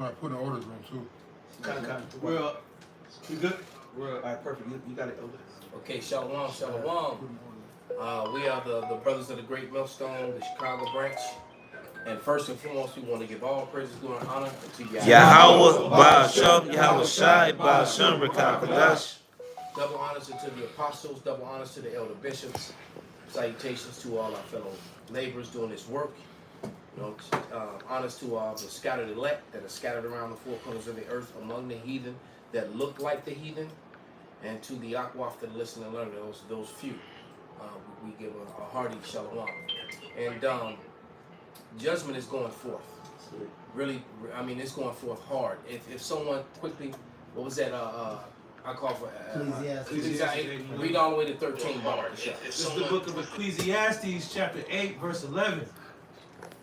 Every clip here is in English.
I put in the orders room too. Kind of. We're we good? We're all right, perfect. You got it, Elder. Okay, shalom, shalom. We are the brothers of the Great Millstone, the Chicago branch. And first and foremost, we want to give all praises, glory, and honor to Yahweh, Ba'asham, Yahweh Shai, Ba'asham, Rekakadash. Double honors to the apostles, double honors to the elder bishops. Salutations to all our fellow laborers doing this work. You know, honors to all the scattered elect that are scattered around the four corners of the earth among the heathen that look like the heathen. And to the Akwaf that listen and learn, those few. We give a hearty shalom. And judgment is going forth. Really, I mean, it's going forth hard. If someone quickly, what was that? I call for Ecclesiastes. Read all the way to 13. This is the book of Ecclesiastes, chapter 8, verse 11.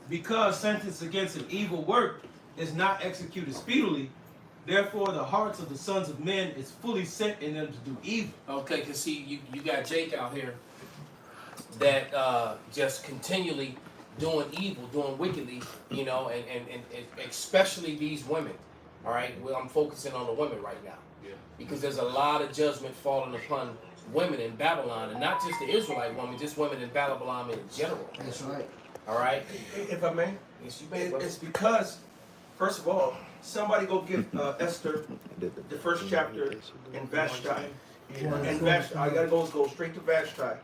Because sentence against an evil work is not executed speedily, therefore the hearts of the sons of men is fully set in them to do evil. Okay, because see, you got Jake out here that just continually doing evil, doing wickedly, you know, and especially these women. All right, well, I'm focusing on the women right now. Yeah. Because there's a lot of judgment falling upon women in Babylon, and not just the Israelite women, just women in Babylon in general. That's right. All right? If I may, Yes, you may, it's because, first of all, somebody go give Esther the first chapter in Vashti. And Vashti, I gotta go straight to Vashti.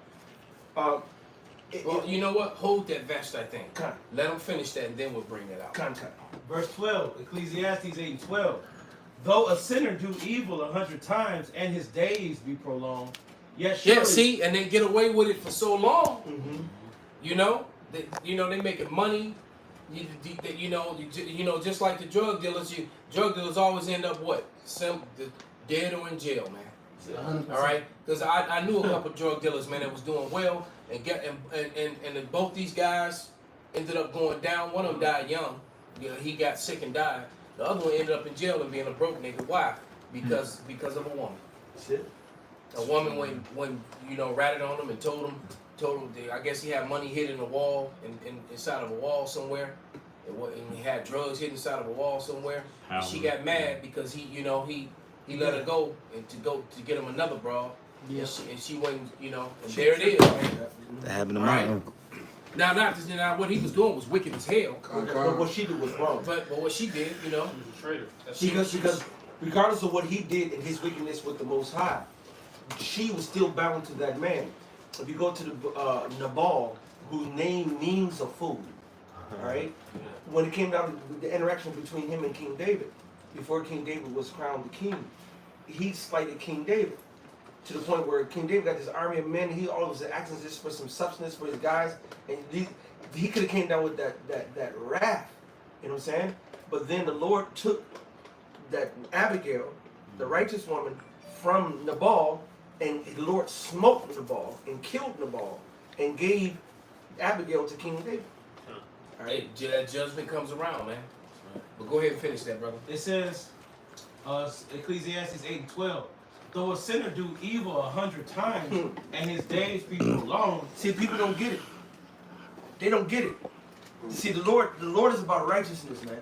Well, you know what? Hold that Vashti thing. Con. Let them finish that, and then we'll bring that out. Con. Verse 12, Ecclesiastes 8 and 12. Though a sinner do evil 100 times and his days be prolonged, yet surely... Yeah, see, and they get away with it for so long. Mm-hmm. You know, they making money. You know, just like the drug dealers. Drug dealers always end up what? Dead or in jail, man. 100%. All right, because I knew a couple drug dealers, man, that was doing well, and then both these guys ended up going down. One of them died young. You know, he got sick and died. The other one ended up in jail and being a broke nigga. Why? Because of a woman. That's it. A woman when you know ratted on him and told him I guess he had money hid in a wall inside of a wall somewhere, and he had drugs hidden inside of a wall somewhere. And she got mad because he let her go to get him another broad. Yeah. And she went, you know, and there it is. That happened to my uncle. Now what he was doing was wicked as hell. But what she did was wrong. But what she did, you know, She was a traitor. Because regardless of what he did in his wickedness with the Most High, she was still bound to that man. If you go to the Nabal, whose name means a fool, all right? When it came down to the interaction between him and King David, before King David was crowned the king, he slighted King David to the point where King David got this army of men. He all was asking just for some substance for his guys, and he could have came down with that wrath. You know what I'm saying? But then the Lord took that Abigail, the righteous woman, from Nabal. And the Lord smote Nabal and killed Nabal and gave Abigail to King David. all right, that judgment comes around, man. But go ahead and finish that, brother. It says, Ecclesiastes 8 and 12, though a sinner do evil 100 times and his days be prolonged. See, people don't get it. They don't get it. See, the Lord is about righteousness, man.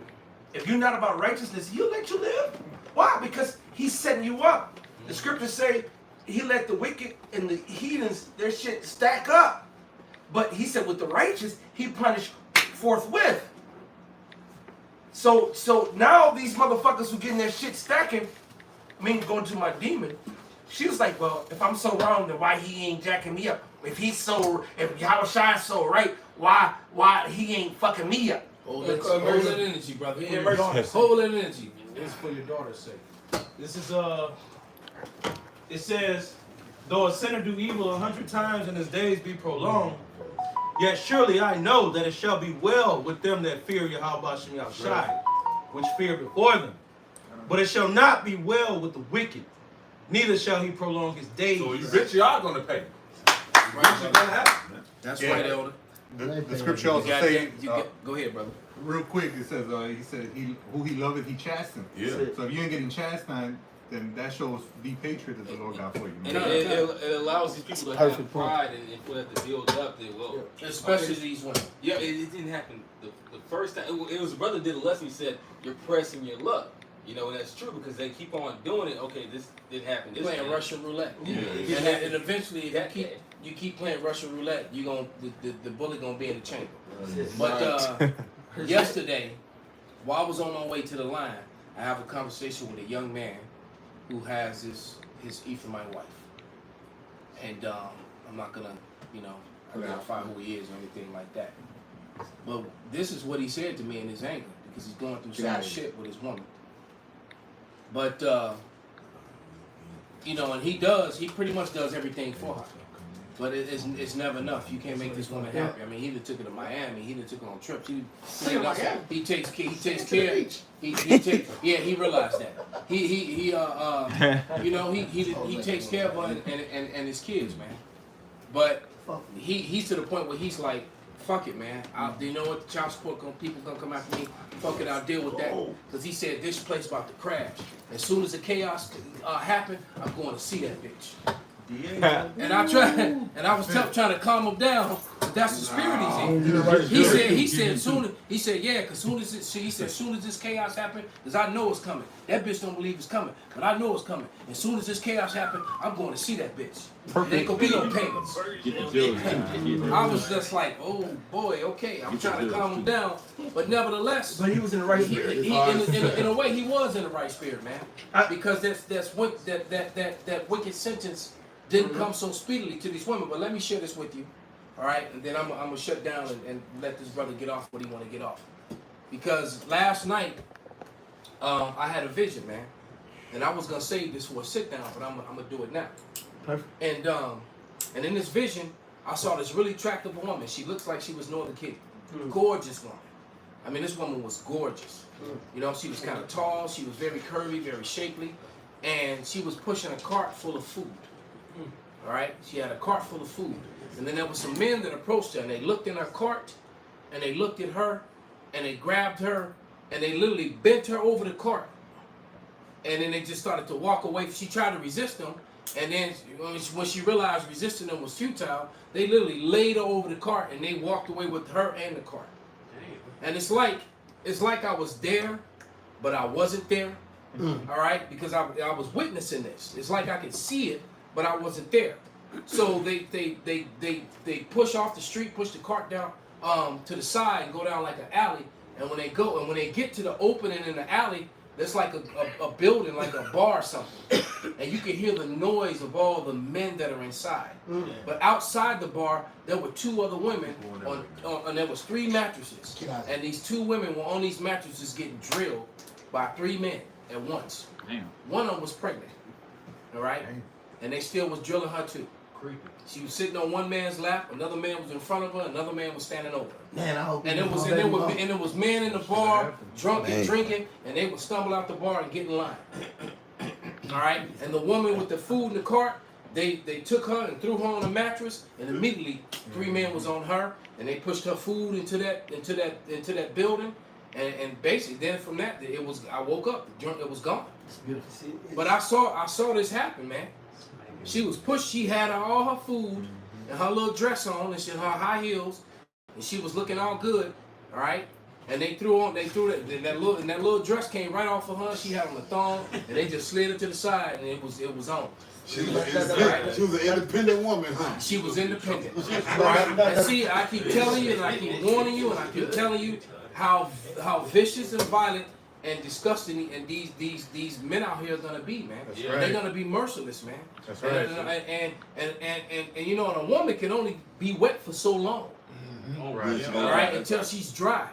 If you're not about righteousness, He'll let you live. Why? Because He's setting you up. The scriptures say He let the wicked and the heathens, their shit stack up. But He said with the righteous, He punished forthwith. So now these motherfuckers who getting their shit stacking, going to my demon, she was like, well, if I'm so wrong, then why He ain't jacking me up? If Yahweh's so right, why He ain't fucking me up? Hold that energy, brother. Hold that energy. This is for your daughter's sake. This is it says, though a sinner do evil 100 times and his days be prolonged, yet surely I know that it shall be well with them that fear Yahweh Shem Yahushai, which fear before them. But it shall not be well with the wicked, neither shall he prolong his days. So you bitch, you are going to pay. That's right, Elder. The scripture also say, go ahead, brother. real quick, it says, he said, who he loveth, he chastens. Yeah. So if you ain't getting chastised, then that shows deep hatred that the Lord got for you. And Man. it allows these people to have pride and feel that to build up. That well, Especially these women. yeah, it didn't happen the first time. It was a brother did a lesson. He said you're pressing your luck. You know, and that's true because they keep on doing it. Okay, this didn't happen. This Playing time. Russian roulette. Yeah. And eventually, if you keep playing Russian roulette, you gonna the bullet gonna be in the chamber. But yesterday, while I was on my way to the line, I have a conversation with a young man who has his Ephraimite wife, and I'm not gonna identify who he is or anything like that. But this is what he said to me in his anger because he's going through some shit with his woman. But and he pretty much does everything for her. But it's never enough. You can't make this woman happy. I mean, he done took her to Miami. He done took her on trips. He takes care. He realized that. He takes care of her and his kids, man. But he's to the point where he's like, fuck it, man. You know what? The child support people gonna come after me. Fuck it, I'll deal with that. Because he said this place about to crash. As soon as the chaos happen, I'm going to see that bitch. And I was trying to calm him down, but that's the spirit he's in. He said soon as this chaos happen, because I know it's coming. That bitch don't believe it's coming, but I know it's coming. As soon as this chaos happen, I'm going to see that bitch. There ain't gonna be no payments. I was just like, oh boy, okay. I'm trying to calm him down, but nevertheless, But he was in the right spirit. in a way, he was in the right spirit, man. Because that wicked sentence didn't come so speedily to these women. But let me share this with you, all right? And then I'm gonna shut down and let this brother get off what he want to get off. Because last night, I had a vision, man, and I was gonna save this for a sit down, but I'm gonna do it now. Perfect. And in this vision, I saw this really attractive woman. She looks like she was no other kid. Gorgeous woman. I mean, this woman was gorgeous. You know, she was kind of tall. She was very curvy, very shapely, and she was pushing a cart full of food. All right, she had a cart full of food, and then there were some men that approached her, and they looked in her cart, and they looked at her, and they grabbed her, and they literally bent her over the cart, and then they just started to walk away. She tried to resist them, and then when she realized resisting them was futile, they literally laid her over the cart, and they walked away with her and the cart. And it's like I was there, but I wasn't there. All right, because I was witnessing this. It's like I could see it, but I wasn't there. So they push off the street, push the cart down to the side and go down like an alley. And when they get to the opening in the alley, there's like a building, like a bar or something. And you can hear the noise of all the men that are inside. But outside the bar, there were two other women and there was 3 mattresses. And these 2 women were on these mattresses getting drilled by 3 men at once. Damn. One of them was pregnant. All right? And they still was drilling her too. Creepy. She was sitting on one man's lap, another man was in front of her, another man was standing over her. Man, I hope. And there was men in the bar, drunk and drinking, and they would stumble out the bar and get in line. All right. And the woman with the food in the cart, they took her and threw her on a mattress, and immediately 3 men was on her, and they pushed her food into that building, and basically then from that I woke up, it was gone. It's beautiful. But I saw this happen, man. She was pushed. She had all her food and her little dress on, and she had her high heels, and she was looking all good, all right. And they threw that little dress came right off of her. She had on a thong, and they just slid it to the side, and it was on. She was an independent woman, huh? She was independent. Right? And see, I keep telling you, and I keep warning you, and I keep telling you how vicious and violent and disgusting and these men out here are gonna be, man. That's right. They're gonna be merciless, man. That's right. And you know, and a woman can only be wet for so long. All right, until she's dry.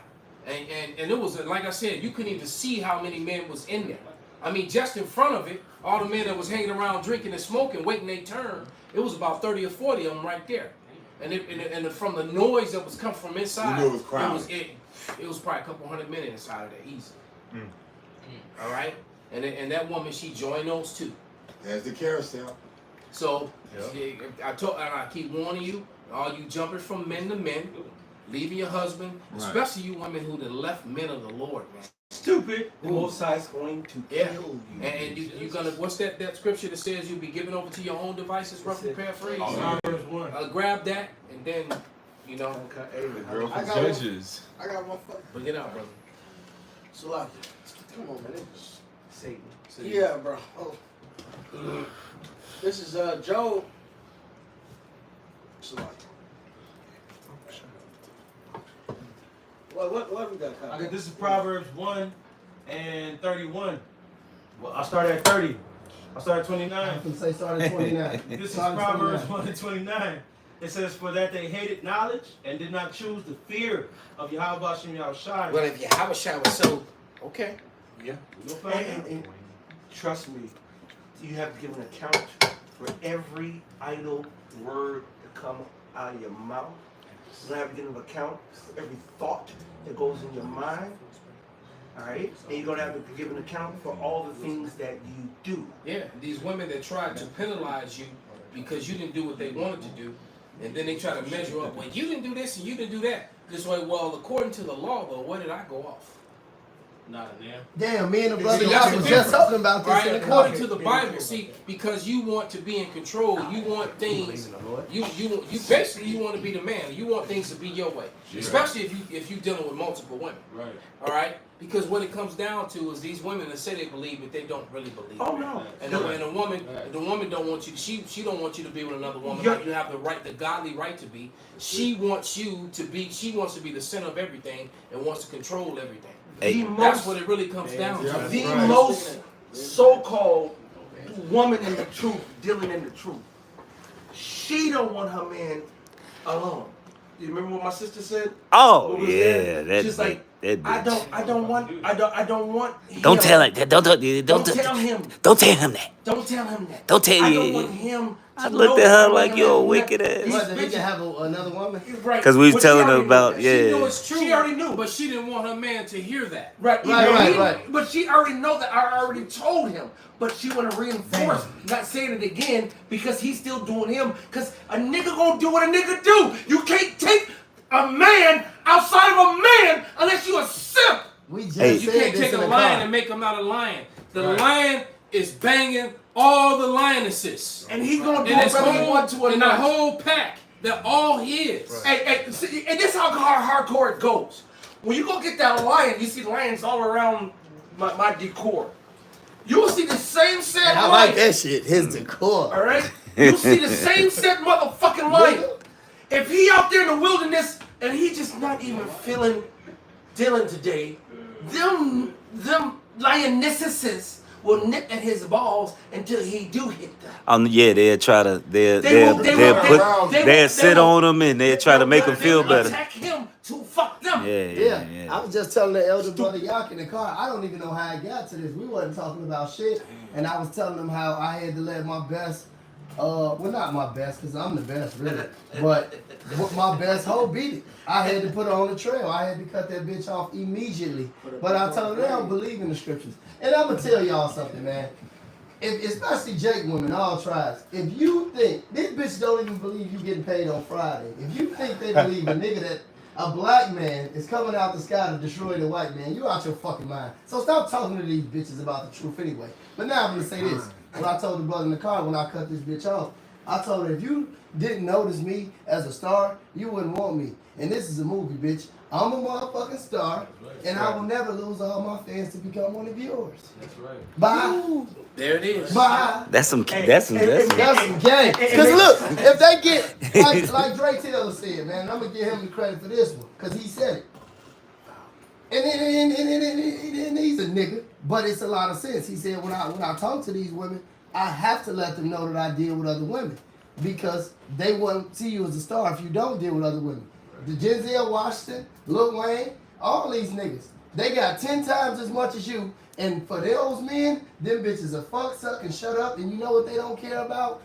And it was, like I said, you couldn't even see how many men was in there. I mean, just in front of it, all the men that was hanging around drinking and smoking, waiting their turn, it was about 30 or 40 of them right there. And from the noise that was coming from inside, it was crowded. It was probably a couple hundred men inside of there, easy. All right? And that woman, she joined those two. There's the carousel. So, I keep warning you, all you jumping from men to men, leaving your husband, especially you women who done left men of the Lord, man. stupid, the Most High is going to Yeah. kill you. And you gonna what's that scripture that says you'll be given over to your own devices, roughly paraphrase? Proverbs 1. Grab that and then, you know, Girl I from got Judges. I got one fuck. bring it out, brother. Salaki. Come on, man. Satan. Yeah, bro. Oh. This is Job. Salaki. What we got? I got this is Proverbs 1 and 31. Well, I started at 30. I started at 29. I can say start at 29. This is Start at Proverbs 29. 1 and 29. It says, for that they hated knowledge and did not choose the fear of Yahweh Shem Yahushai. Well, if you have a shower, so okay. Yeah. And trust me, you have to give an account for every idle word that comes out of your mouth. You have to give an account for every thought that goes in your mind. All right? And you're going to have to give an account for all the things that you do. Yeah, these women that tried to penalize you because you didn't do what they wanted to do, and then they try to measure up. Well, you didn't do this and you didn't do that. This way, well, according to the law, though, where did I go off? Not in there. Damn, me and the brother See, that's y'all the was just difference, talking about this Right, in the according car. to the Bible, see, because you want to be in control, you want things. You basically you want to be the man. You want things to be your way, especially if you dealing with multiple women. Right. All right, because what it comes down to is these women that say they believe, but they don't really believe. Oh, no. And the woman don't want you. She don't want you to be with another woman. Yeah. Like you have the right, the godly right to be. She wants you to be. She wants to be the center of everything and wants to control everything. The That's most, what it really comes down to. the most so-called woman in the truth, dealing in the truth. She don't want her man alone. You remember what my sister said? Oh What was yeah, that? She's like, that I bitch. don't want him. Don't tell it. Don't Don't tell him. Don't tell him that. Don't tell him that. Don't tell I you. don't want him. I to looked know at her that like I'm you're a not- wicked ass. These What, that he bitches- can have another woman? Right. 'Cause we was But telling she her already about- knew that. yeah. She knew it's true. She already knew. But she didn't want her man to hear that. Right. Right. But she already know that. I already told him. But she want to reinforce, not saying it again, because he's still doing him. Because a nigga gonna do what a nigga do. You can't take a man outside of a man unless you a simp. We just Hey. You said can't this take in a the lion car. and make him not a lion. The lion is banging all the lionesses. And he gonna do And it it's whether he whole, want to or in the not. whole pack. They're all his. Hey, see, and this is how hardcore it goes. When you go get that lion, you see lions all around my decor. You will see the same set I lion. like that shit. His decor. All right, you see the same set motherfucking lion. If he out there in the wilderness and he just not even feeling Dylan today, them lionesses will nip at his balls until he do hit them. Yeah, they'll try to They they'll sit on him and they'll try to make him feel They better. attack him to fuck them. Yeah, I was just telling the elder brother Yak in the car. I don't even know how I got to this. We wasn't talking about shit, and I was telling him how I had to let my best, well, not my best, cause I'm the best, really, but my best hoe beat it. I had to put her on the trail. I had to cut that bitch off immediately. But I told her they don't believe in the scriptures, and I'm gonna tell y'all something, man. Especially Jake women, all tribes. If you think this bitch don't even believe you getting paid on Friday, if you think they believe a nigga that a black man is coming out the sky to destroy the white man, you out your fucking mind. So stop talking to these bitches about the truth anyway. But now I'm gonna say this. What I told the brother in the car when I cut this bitch off, I told her if you didn't notice me as a star, you wouldn't want me. And this is a movie, bitch. I'm a motherfucking star, and I will never lose all my fans to become one of yours. That's right. Bye. There it is. Bye. That's some That's some game. Cause look, if they get like Dre Taylor said, man, I'm gonna give him the credit for this one, cause he said it. And he's a nigga, but it's a lot of sense. He said when I talk to these women, I have to let them know that I deal with other women, because they won't see you as a star if you don't deal with other women. The Denzel Washington, Lil Wayne, all these niggas, they got 10 times as much as you. And for those men, them bitches are fuck, suck, and shut up. And you know what they don't care about?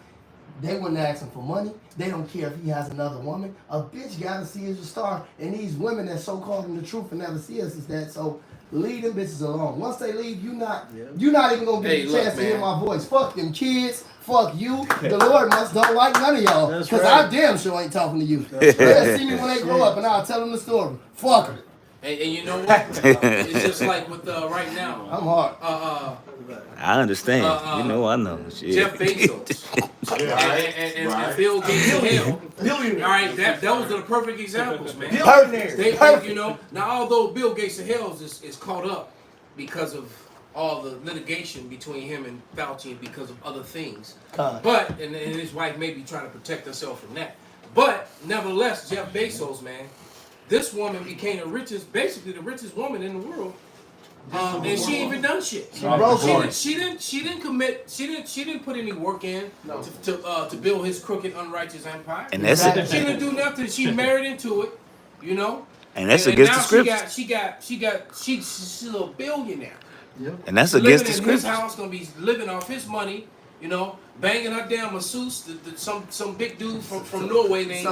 They wouldn't ask him for money. They don't care if he has another woman. A bitch gotta see as a star. And these women that so-called in the truth and never see us as that. So leave them bitches alone. Once they leave, you're not even gonna get a chance to hear my voice. Fuck them kids. Fuck you. The Lord must don't like none of y'all. Because I damn sure ain't talking to you. They'll see me when they grow up and I'll tell them the story. Fuck them. And you know what? It's just like with right now. I'm hard. I understand. You know, I know. Shit. Jeff Bezos and Bill Gates in hell. All right, those are the perfect examples, man. Billionaires. They, you know, now although Bill Gates in hell is caught up because of all the litigation between him and Fauci and because of other things, but and his wife may be trying to protect herself from that. But nevertheless, Jeff Bezos, man, this woman became basically the richest woman in the world. And she ain't even done shit. She didn't commit. She didn't put any work in to build his crooked, unrighteous empire. And that's it. She didn't do nothing. She married into it, you know. And that's against the scripture. She's a billionaire. And that's against the Living in his scripture. house, gonna be living off his money. You know, banging her damn masseuse, some big dude from Norway named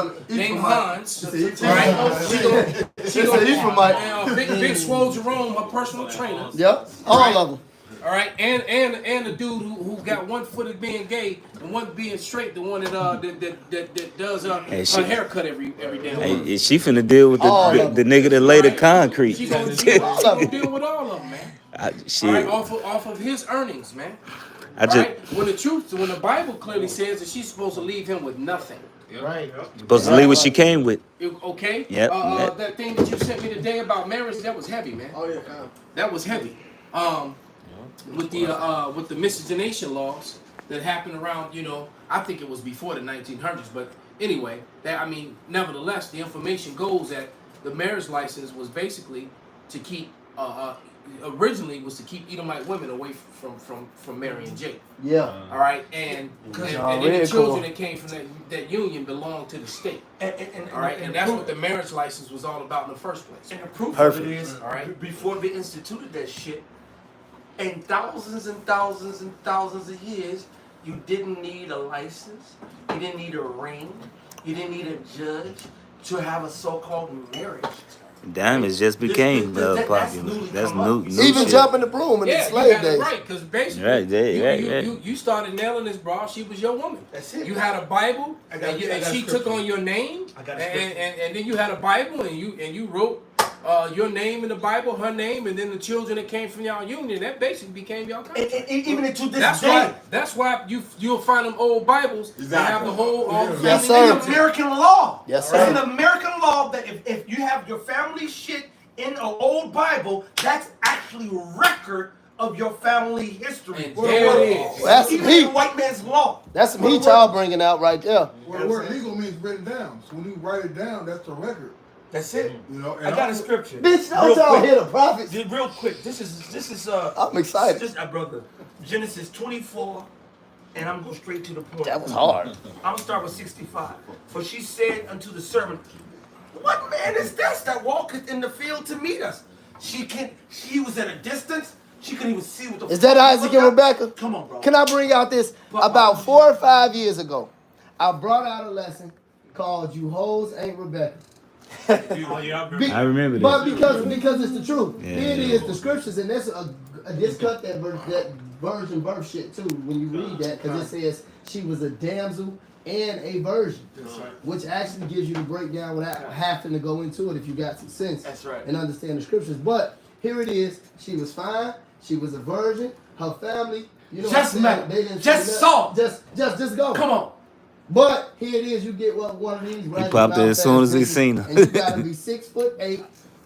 Hans. Right? She gonna big swole Jerome, her personal trainer. Yep, all of them. All right, and the dude who got one foot of being gay and one being straight, the one that does her haircut every damn month. Hey, she finna deal with the nigga that laid the concrete. She gonna deal with all of them, man. Shit. All right, off of his earnings, man. When the Bible clearly says that she's supposed to leave him with nothing. Right. Supposed to leave what she came with. Okay. Yep. That thing that you sent me today about marriage, that was heavy, man. Oh yeah. That was heavy. With the miscegenation laws that happened around, you know, I think it was before the 1900s, but anyway, nevertheless, the information goes that the marriage license was basically to keep originally was to keep Edomite women away from Mary and Jake. Yeah. All right, and any children that came from that union belonged to the state. All right, and that's what the marriage license was all about in the first place. And the proof of it is, all right, before they instituted that shit, and thousands and thousands and thousands of years, you didn't need a license, you didn't need a ring, you didn't need a judge to have a so-called marriage. Diamonds just became popular. That's new Even shit. jumping the broom in the slave days. Right, because basically, you started nailing this bra. She was your woman. That's it. You had a Bible, and she took on your name, and then you had a Bible, and you wrote your name in the Bible, her name, and then the children that came from y'all union. That basically became y'all contract. Even to this day. That's why you'll find them old Bibles that have the whole all the Yes, family sir. names. It's an American law. Yes, sir. It's an American law that if you have your family shit in an old Bible, that's actually record of your family history. And there it is. Well, that's Even heat. in white man's law. That's some heat y'all bringing out right there. Well, the word legal means written down. So when you write it down, that's the record. That's it. You know, and I got a scripture. Bitch, don't y'all hear the prophets? Just real quick. This is I'm excited. This, brother. Genesis 24, and I'm going straight to the point. That was hard. I'm gonna start with 65. For she said unto the servant, what man is this that walketh in the field to meet us? She was at a distance. She couldn't even see what the Is that Isaac and Rebecca? Come on, bro. Can I bring out this? About 4 or 5 years ago, I brought out a lesson called "You Hoes Ain't Rebecca." I remember that. But because it's the truth. Yeah. Here it is, the scriptures, and that's discut that virgin birth shit too when you read that, because it says she was a damsel and a virgin, which actually gives you the breakdown without having to go into it if you got some sense. That's right. And understand the scriptures. But here it is, she was fine, she was a virgin, her family, you know, Just met. they didn't Just saw. Just go. Come on. But here it is, you get one of these. He popped it as soon as he seen her. And you gotta be 6'8",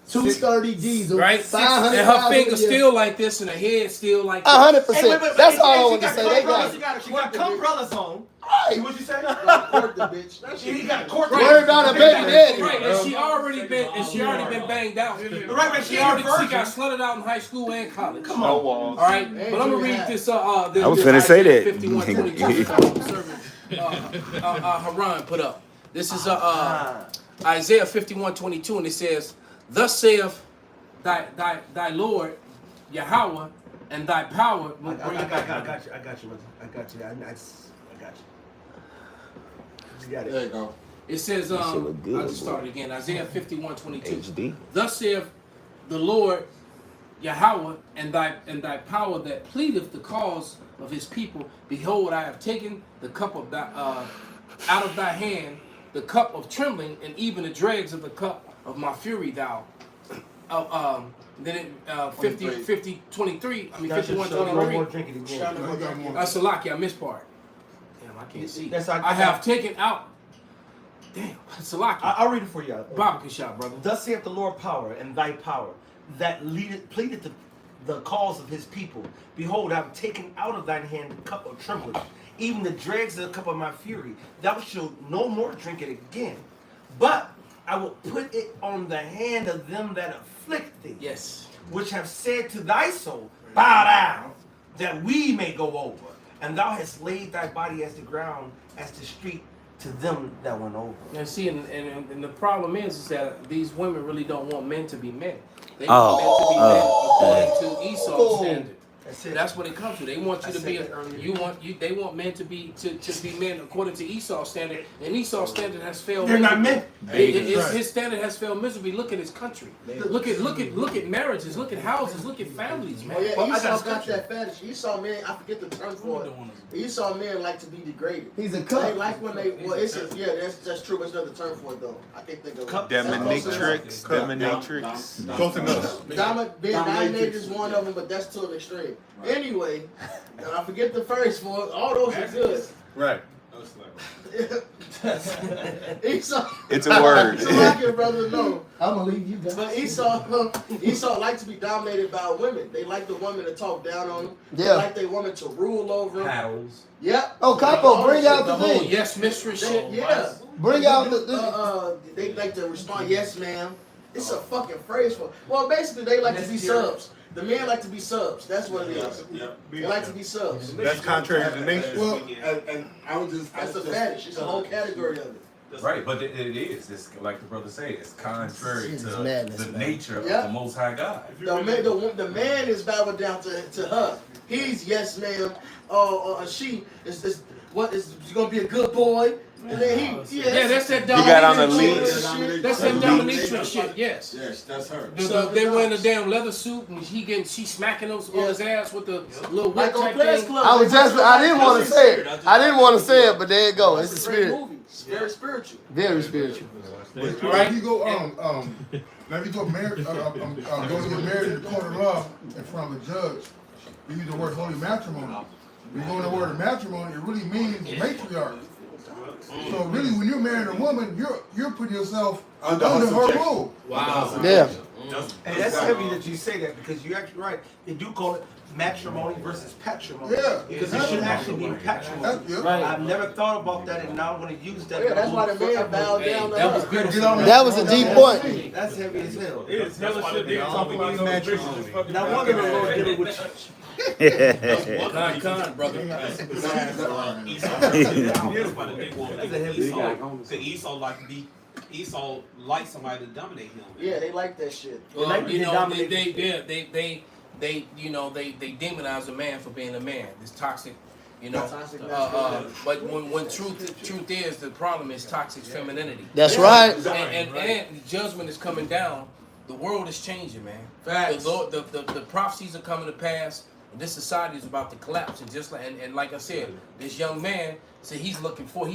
230 diesel, Right? 500. And her fingers still like this, and her head still like this. 100%. That's all I want to say. They got it. She got umbrellas on. Right. What'd you say? Court the bitch. That shit. He got court. Worry about a baby daddy. Right, and she already been banged out. Right, She got slutted out in high school and college. Come on. All right, but I'm gonna read this. I was finna say that. 51:22. Haran put up. This is Isaiah 51:22, and it says, "Thus saith thy Lord Yahweh, and thy power will bring." I got you. I got you. I got you. You got it. There you go. It says, shit I'll look good, just start it again. Isaiah 51:22. HD. Thus saith the Lord Yahweh, and thy power that pleadeth the cause of his people. Behold, I have taken the cup of out of thy hand, the cup of trembling, and even the dregs of the cup of my fury thou Then it 50, 23. I mean That should 51, show no more 23. drinking again. I got more. Salaki, I missed part. Damn, I can't see. That's I have taken out. Damn, Salaki. I'll read it for you. Barbecue shop, brother. Thus saith the Lord power and thy power, that pleaded the cause of his people. Behold, I have taken out of thine hand the cup of trembling, even the dregs of the cup of my fury. Thou shalt no more drink it again. But I will put it on the hand of them that afflict thee. Yes. Which have said to thy soul, bow down, that we may go over. And thou hast laid thy body as the ground, as the street, to them that went over. And see, and the problem is that these women really don't want men to be men. They Oh. want men to be men according to Esau's standard. That's it. That's what it comes to. They want you I to said be. that earlier. They want men to be men according to Esau's standard, and Esau's standard has failed. They're not miserably. men. Right. His standard has failed miserably. Look at his country. Look at marriages. Look at houses. Look at families, man. Oh yeah, Well, I Esau got got that fetish. Esau men, I forget the term for it. Esau men like to be degraded. He's a They cup. like when they, well, it's a, yeah, that's true. There's another term for it though. I can't think of it. Dominatrix. Dominatrix. Close enough. Being dominated is one of them, but that's to an extreme. Anyway, and I forget the first for it. All those are good. Right. Esau. It's a word. So like your brother know. I'm gonna leave you guys. But Esau like to be dominated by women. They like the woman to talk down on them. They Yeah. like their woman to rule over them. Paddles. Yep. Oh, Capo, bring out the whole thing. yes mistress shit. Yeah. Bring out the. They like to respond, yes, ma'am. It's a fucking phrase for. Well, basically, they like to be subs. The men like to be subs. That's what it is. They like to be subs. That's contrary to nature. Well, and I was just. That's the fetish. It's a whole category of it. Right, but it is. It's like the brother said. It's contrary It's to madness, the man. nature of Yeah. the Most High God. The man is bowing down to her. He's yes, ma'am. She is what is gonna be a good boy. And then Yeah, that's that You got on the dominatrix leash. shit. That's that dominatrix shit. Yes. Yes, that's her. So they wearing a damn leather suit and she smacking on his ass with the little whip like on type Players thing. Club. I didn't want to say it. I didn't want to say it, but there you go. It's a It's a great spirit. movie. It's very spiritual. Very spiritual. But if you go, now if you go married, go to get married in the court of law in front of a judge, you use the word holy matrimony. When you go in the word of matrimony, it really means matriarch. So really, when you're marrying a woman, you're putting yourself Under under her her subjection. rule. Wow. Yeah. And that's heavy that you say that because you're actually right. They do call it matrimony versus patrimony. Yeah. Because it should actually be patrimony. Yeah. I've never thought about that, and now I'm going to use that. Yeah, that's why the man bowed down to That was her. beautiful. That was a deep point. That's heavy as hell. It's hella shit they talking about matrimony. Now, one of the Lord did it with Con, brother. Esau likes somebody to dominate him. Yeah, they like that shit. Well, like you to know, dominate they demonize a man for being a man. This toxic, you know. Toxic But when truth is, the problem is toxic femininity. That's right. And judgment is coming down. The world is changing, man. Facts. The prophecies are coming to pass. And this society is about to collapse. And just like I said, this young man said he's waiting for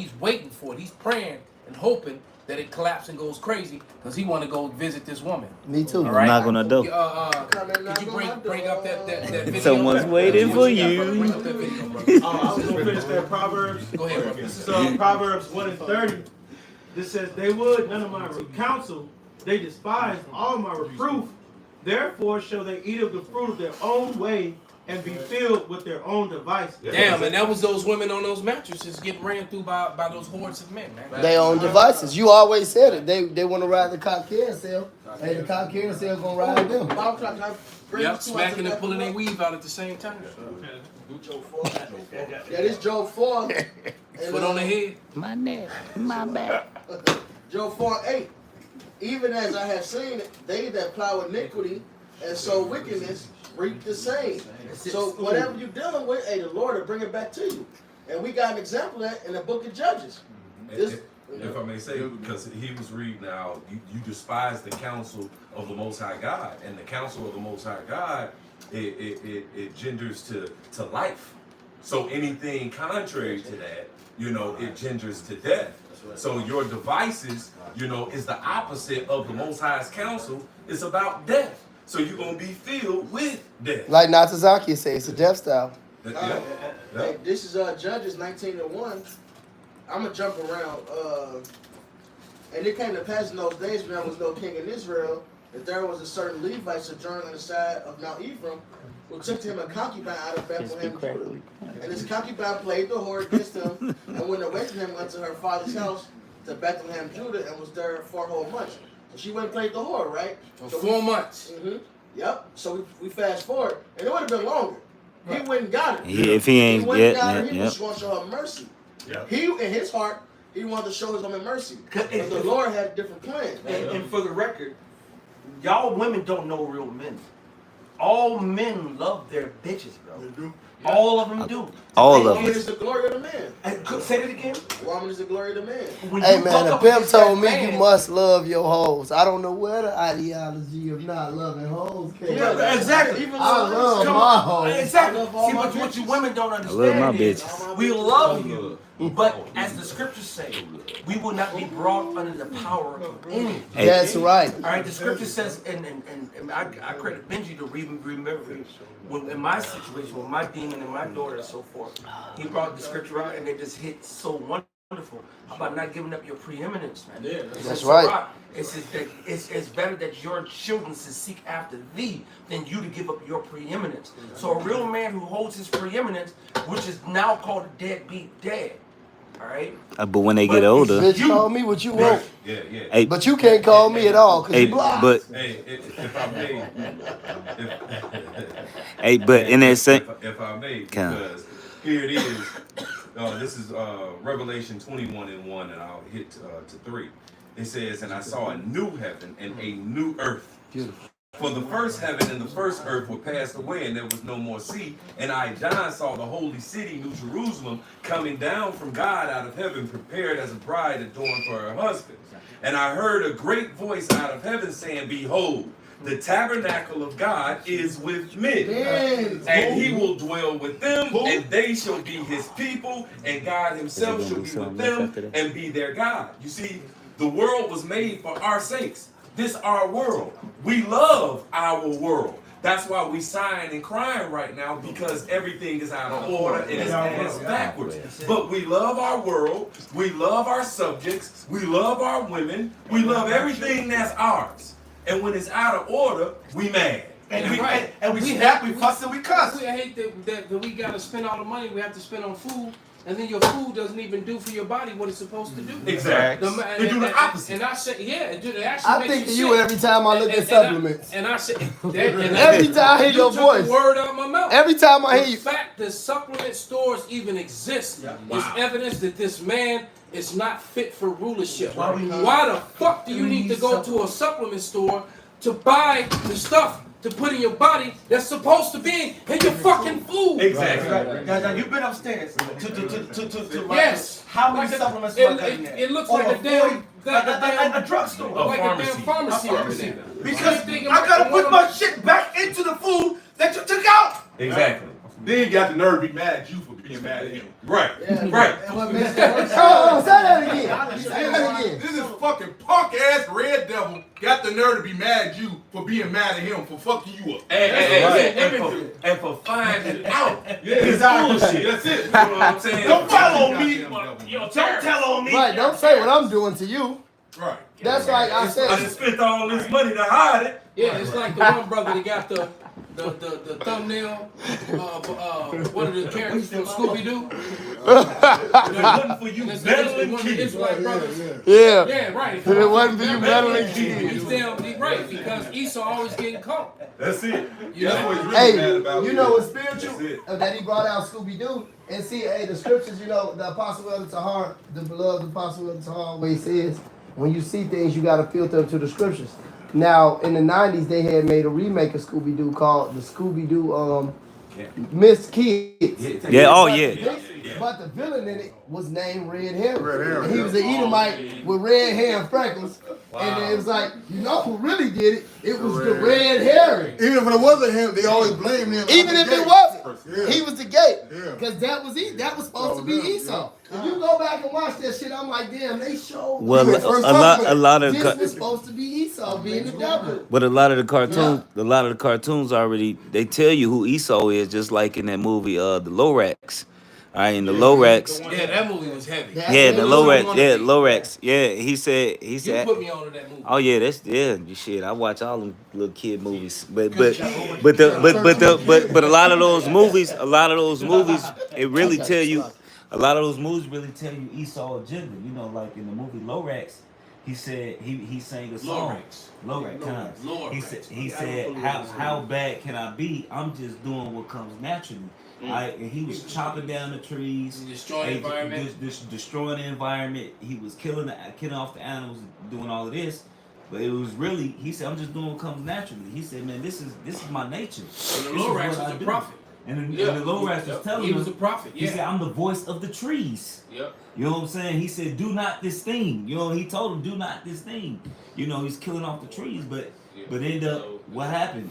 it. He's praying and hoping that it collapses and goes crazy because he want to go visit this woman. Me too. All right? Knock on the door. Could you bring up that video? Someone's waiting for you. Bring up that video, bro. I was going to finish that Proverbs. Go ahead, bro. This is Proverbs 1:30. This says, they would none of my counsel. They despise all my reproof. Therefore shall they eat of the fruit of their own way and be filled with their own devices. Damn, and that was those women on those mattresses getting ran through by those hordes of men, man. They own devices. You always said it. They want to ride the cock carousel, and the cock carousel gonna ride them. Yep, smacking and pulling their weave out at the same time. Yeah, this Job 4. Foot on the head. My neck, my back. Job 4:8. Even as I have seen it, they that plow iniquity and sow wickedness reap the same. So whatever you're dealing with, hey, the Lord will bring it back to you. And we got an example of that in the book of Judges. If I may say, because he was reading out, you despise the counsel of the Most High God, and the counsel of the Most High God, it genders to life. So anything contrary to that, you know, it genders to death. So your devices, you know, is the opposite of the Most High's counsel. It's about death. So you're gonna be filled with death. Like Natazaki say, it's a death style. Hey, this is Judges 19:1. I'm gonna jump around. And it came to pass in those days when there was no king in Israel, that there was a certain Levite sojourning on the side of Mount Ephraim, who took to him a concubine out of Bethlehem, Judah. And his concubine played the whore against him, and went away from him unto her father's house to Bethlehem, Judah, and was there 4 whole months. So she went and played the whore, right? For 4 months. Yep. So we fast forward, and it would have been longer. He went and got her. If he ain't went and got her, yet, he was going to show her mercy. He, in his heart, he wanted to show his woman mercy. But the Lord had a different plan. And for the record, y'all women don't know real men. All men love their bitches, bro. They do. All of them do. All of Woman them. is the glory of the man. Say it again. Woman is the glory of the man. When Hey you man, fuck the up pimp against told that me man- you must love your hoes. I don't know where the ideology of not loving hoes came from. Yeah, exactly. Even I love my hoes. Exactly. I love all See, my what you bitches. women don't I love understand my is bitches. we love you, but as the scriptures say, we will not be brought under the power of anything. That's right. All right, the scripture says, and I credit Benji to remember when in my situation, with my demon and my daughter and so forth, he brought the scripture out and it just hit so wonderful about not giving up your preeminence, man. Yeah, That's right. It says that it's better that your children should seek after thee than you to give up your preeminence. So a real man who holds his preeminence, which is now called a deadbeat dad, all right? But when they get older, Bitch, call me what you want. Yeah. hey, But you can't call me at all, because hey, you blocked. but Hey, if I may, hey, but in that same, if I may, Come. because here it is. This is Revelation 21:1, and I'll hit to 3. It says, "And I saw a new heaven and a new earth. Beautiful. For the first heaven and the first earth were passed away, and there was no more sea. And I, John, saw the holy city, New Jerusalem, coming down from God out of heaven, prepared as a bride adorned for her husband. And I heard a great voice out of heaven saying, Behold, the tabernacle of God is with men, and he will dwell with them, and they shall be his people, and God himself shall be with them and be their God." You see, the world was made for our sakes. This our world. We love our world. That's why we sighing and crying right now, because everything is out of order and it's ass backwards. But we love our world. We love our subjects. We love our women. We love everything that's ours. And when it's out of order, we mad. And we snap, we fuss, and we cuss. I hate that we got to spend all the money we have to spend on food, and then your food doesn't even do for your body what it's supposed to do. Exactly. They do the opposite. And I say, yeah, it actually I makes think of you you sick. every time I look at supplements. And I say, Every time I hear your voice. The word out of my mouth. Every time I hear you. The fact that supplement stores even exist is evidence that this man is not fit for rulership. Why the fuck do you need to go to a supplement store to buy the stuff to put in your body that's supposed to be in your fucking food? Exactly. Now you've been upstairs to Yes. How many supplements are in there? It looks like a damn a drugstore. like a damn pharmacy over there. Because I gotta put my shit back into the food that you took out. Exactly. Then he got the nerve to be mad at you for being mad at him. Right. Yeah, Right. And what makes it worse, Oh, say that again. Say that again. This is fucking punk ass red devil got the nerve to be mad at you for being mad at him for fucking you up. And for finding out his Exactly. bullshit. That's it. You know what I'm saying? Don't follow me. Don't tell on me. Right, don't say what I'm doing to you. Right. That's like I I said. just spent all this money to hide it. Yeah, it's like the one brother that got the thumbnail, one of the characters from Scooby Doo. If it wasn't for you meddling One of the kids. Israelite brothers. Yeah. Yeah, right. If it wasn't for you meddling He's kids. damn right, because Esau always getting caught. That's it. You That's know? what he's really Hey, mad about. you know what's That's spiritual? it. That he brought out Scooby-Doo. And see, hey, the scriptures, you know, the Apostle Elder Tahar, the beloved Apostle Elder Tahar, where he says, when you see things, you got to filter them to the scriptures. Now, in the 90s, they had made a remake of Scooby-Doo called the Scooby-Doo Missed Kids. yeah, oh yeah. But the villain in it was named Red Herring. And he was an Edomite with red hair and freckles. And it was like, you know who really did it? It was the Red Herring. Even if it wasn't him, they always blame him. Even if it wasn't, he was the gate. Yeah. Because that was supposed to be Esau. If you go back and watch that shit, I'm like, damn, they showed. Well, a lot of this was supposed to be Esau being the devil. but a lot of the cartoons already they tell you who Esau is, just like in that movie, the Lorax. All right, in the Lorax. Yeah, that movie was heavy. Yeah, the Lorax. Yeah, Lorax. Yeah, he said. You put me on to that movie. Oh yeah, that's shit. I watch all them little kid movies, but a lot of those movies, it really tell you. A lot of those movies really tell you Esau agenda. You know, like in the movie Lorax, he said he sang a song. Lorax. He said how bad can I be? I'm just doing what comes naturally. And he was chopping down the trees, destroying the environment. He was killing off the animals, doing all of this. But it was really, he said, I'm just doing what comes naturally. He said, man, this is my nature. And the Lorax was a prophet. And the Lorax was telling him, he was a prophet. He said, I'm the voice of the trees. Yep. You know what I'm saying? He said, do not this thing. You know, he told him, do not this thing. You know, he's killing off the trees, but end up, what happened?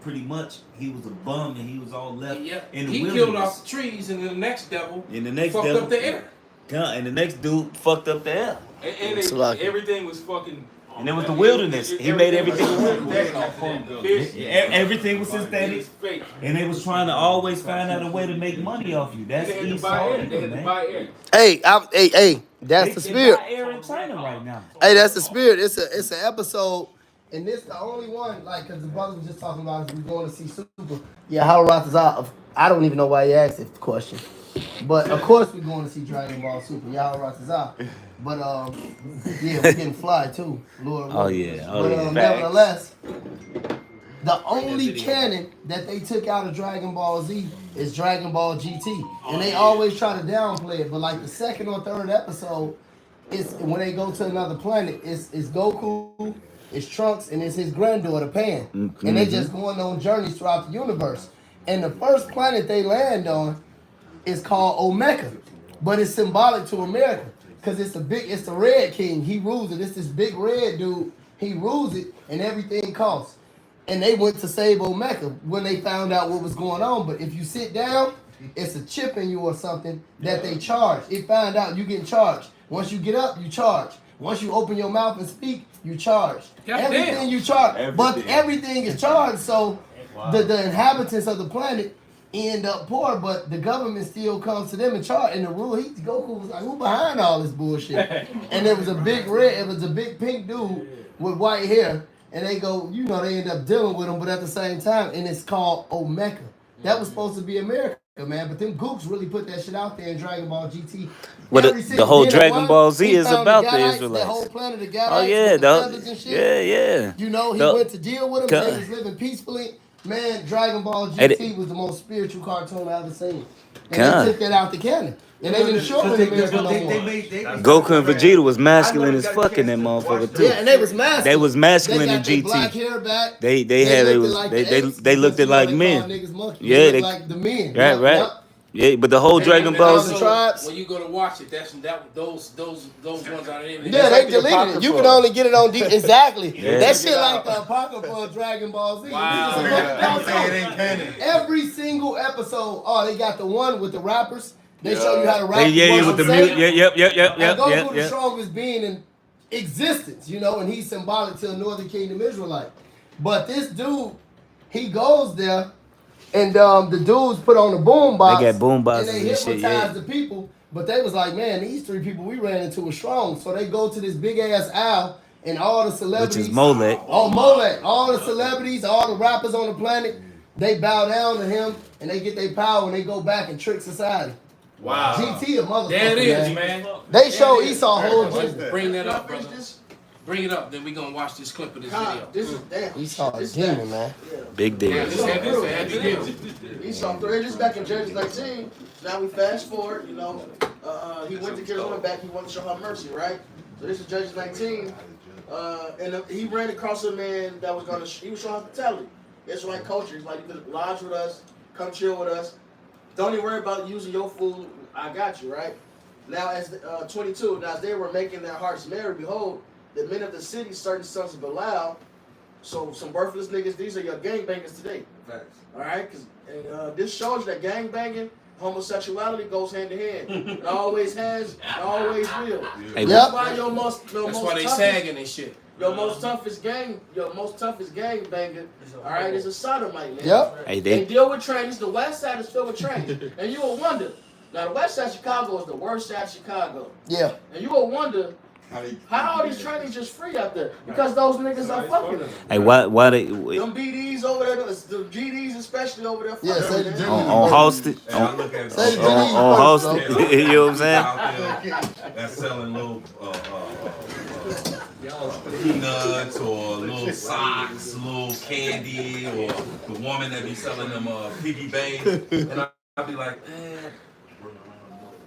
Pretty much, he was a bum and he was all left in the wilderness. He killed off the trees, and the next devil fucked up the air. And the next dude fucked up the air. And everything was fucking. And it was the wilderness. He made everything a wilderness. Everything was synthetic. And they was trying to always find out a way to make money off you. That's Esau. Hey, that's the spirit. Air in China right now. Hey, that's the spirit. It's an episode, and this the only one, like, because the brother was just talking about we're going to see Super. Yeah, how Ratazar. I don't even know why he asked that question. But of course we're going to see Dragon Ball Super. Y'all Ratazar. But yeah, we're getting fly too. Lord. Oh yeah. Nevertheless, the only canon that they took out of Dragon Ball Z is Dragon Ball GT. And they always try to downplay it. But like the second or third episode, it's when they go to another planet, it's Goku, it's Trunks, and it's his granddaughter Pan. Mm-hmm. And they just going on journeys throughout the universe. And the first planet they land on is called Omega. But it's symbolic to America. Because it's the Red King. He rules it. It's this big red dude. He rules it, and everything costs. And they went to save Omega when they found out what was going on. But if you sit down, it's a chip in you or something that they charge. It found out you getting charged. Once you get up, you charge. Once you open your mouth and speak, you charge. Everything you charge. But everything is charged. So the inhabitants of the planet end up poor, but the government still comes to them and charge. And the rule, Goku was like, who behind all this bullshit? And there was a big pink dude with white hair. And they go, they end up dealing with him, but at the same time, and it's called Omega. That was supposed to be America, man. But them gooks really put that shit out there in Dragon Ball GT. Well, the whole Dragon Ball Z is about the Israelites. The whole planet of Gadites. Yeah. He went to deal with them. They was living peacefully. Man, Dragon Ball GT was the most spiritual cartoon I ever seen. And they took that out the canon. And they didn't show it in America no more. Goku and Vegeta was masculine as fuck in that motherfucker too. Yeah, and they was masculine. They was masculine in GT. Black hair back. They looked at like men. Yeah, they like the men. Right. Yep. Yeah, but the whole Dragon Ball Z. When you go to watch it, those ones are in. Yeah, they deleted it. You can only get it on DVD. Exactly. Yeah. That shit like the Apocrypha of Dragon Ball Z. Wow. Every single episode. They got the one with the rappers. They show you how to rap. Yeah, with the music. Yep. And Goku the strongest being in existence, and he's symbolic to the Northern Kingdom Israelite. But this dude, he goes there. And the dudes put on the boom box. They got boom boxes and they hypnotized the people. But they was like, man, these three people we ran into were strong. So they go to this big ass owl and all the celebrities. Which is Molech. Oh, Molech. All the celebrities, all the rappers on the planet, they bow down to him and they get their power and they go back and trick society. Wow. GT a motherfucker. There it is, man. They show Esau whole agenda. Bring that up, brother. Bring it up, then we're going to watch this clip of this video. This is damn. Esau is demon, man. Big deal. Yeah, this is heavy deal. Esau, this back in Judges 19. Now we fast forward, he went to get his woman back. He wanted to show her mercy, right? So this is Judges 19. And he ran across a man that was he was showing hospitality. Israelite culture. He's like, you can lodge with us, come chill with us. Don't even worry about using your food. I got you, right? Now, as 22, now as they were making their hearts merry, behold, the men of the city, certain sons of Belial, so some worthless niggas, these are your gangbangers today. All right, because this shows that gang banging, homosexuality goes hand in hand. It always has, it always will. Hey, That's why your most That's why they sagging and shit. your most toughest gang banger, all right, is a sodomite, man. Yep. Hey, They deal with trainers. The West Side is filled with trainers, and you will wonder. Now, the West Side of Chicago is the worst side of Chicago, Yeah. and you will wonder how all these trainers just free out there because those niggas are fucking them. Hey, why they Them BDs over there, the GDs especially over there. Yeah, say fucking the them. on Halsted? And I look at Say the On first, Halsted? though. You know what I'm saying? out there that's selling little peanuts or little socks, little candy, or the woman that be selling them piggy banks, and I be like,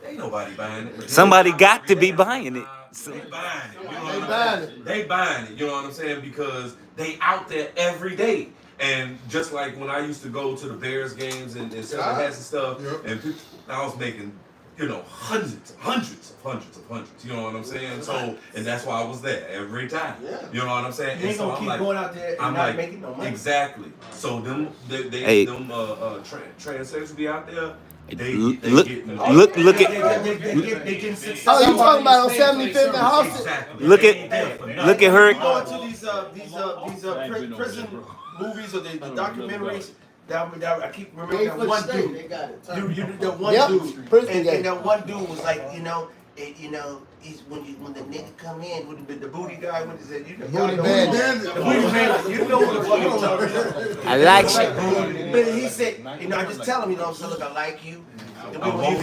ain't nobody buying it. Somebody got to be buying it. They buying it. You know They what buying I'm saying? it. They buying it. You know what I'm saying? Because they out there every day. And just like when I used to go to the Bears games and sell the hats and stuff, and I was making, hundreds. You know what I'm saying? So, and that's why I was there every time. Yeah. You know what I'm saying? You And ain't so gonna I'm keep like, going out there and I'm not like, making no money. exactly. So them, Hey. transsexuals be out there. They Look getting look They at getting success. Oh, you talking about on 75th and Halsted? exactly. look They ain't there for at nothing. her. You go into these prison movies or the documentaries. That I keep remembering that one State, dude. they got it. The one Yep. dude, Prison and game. that one dude was like, he's when the nigga come in with the booty guy, what is it? Booty bandit. The booty bandit. You know what the fuck I'm talking about. I like you. But he said, I just tell him, so look, I like you. And I want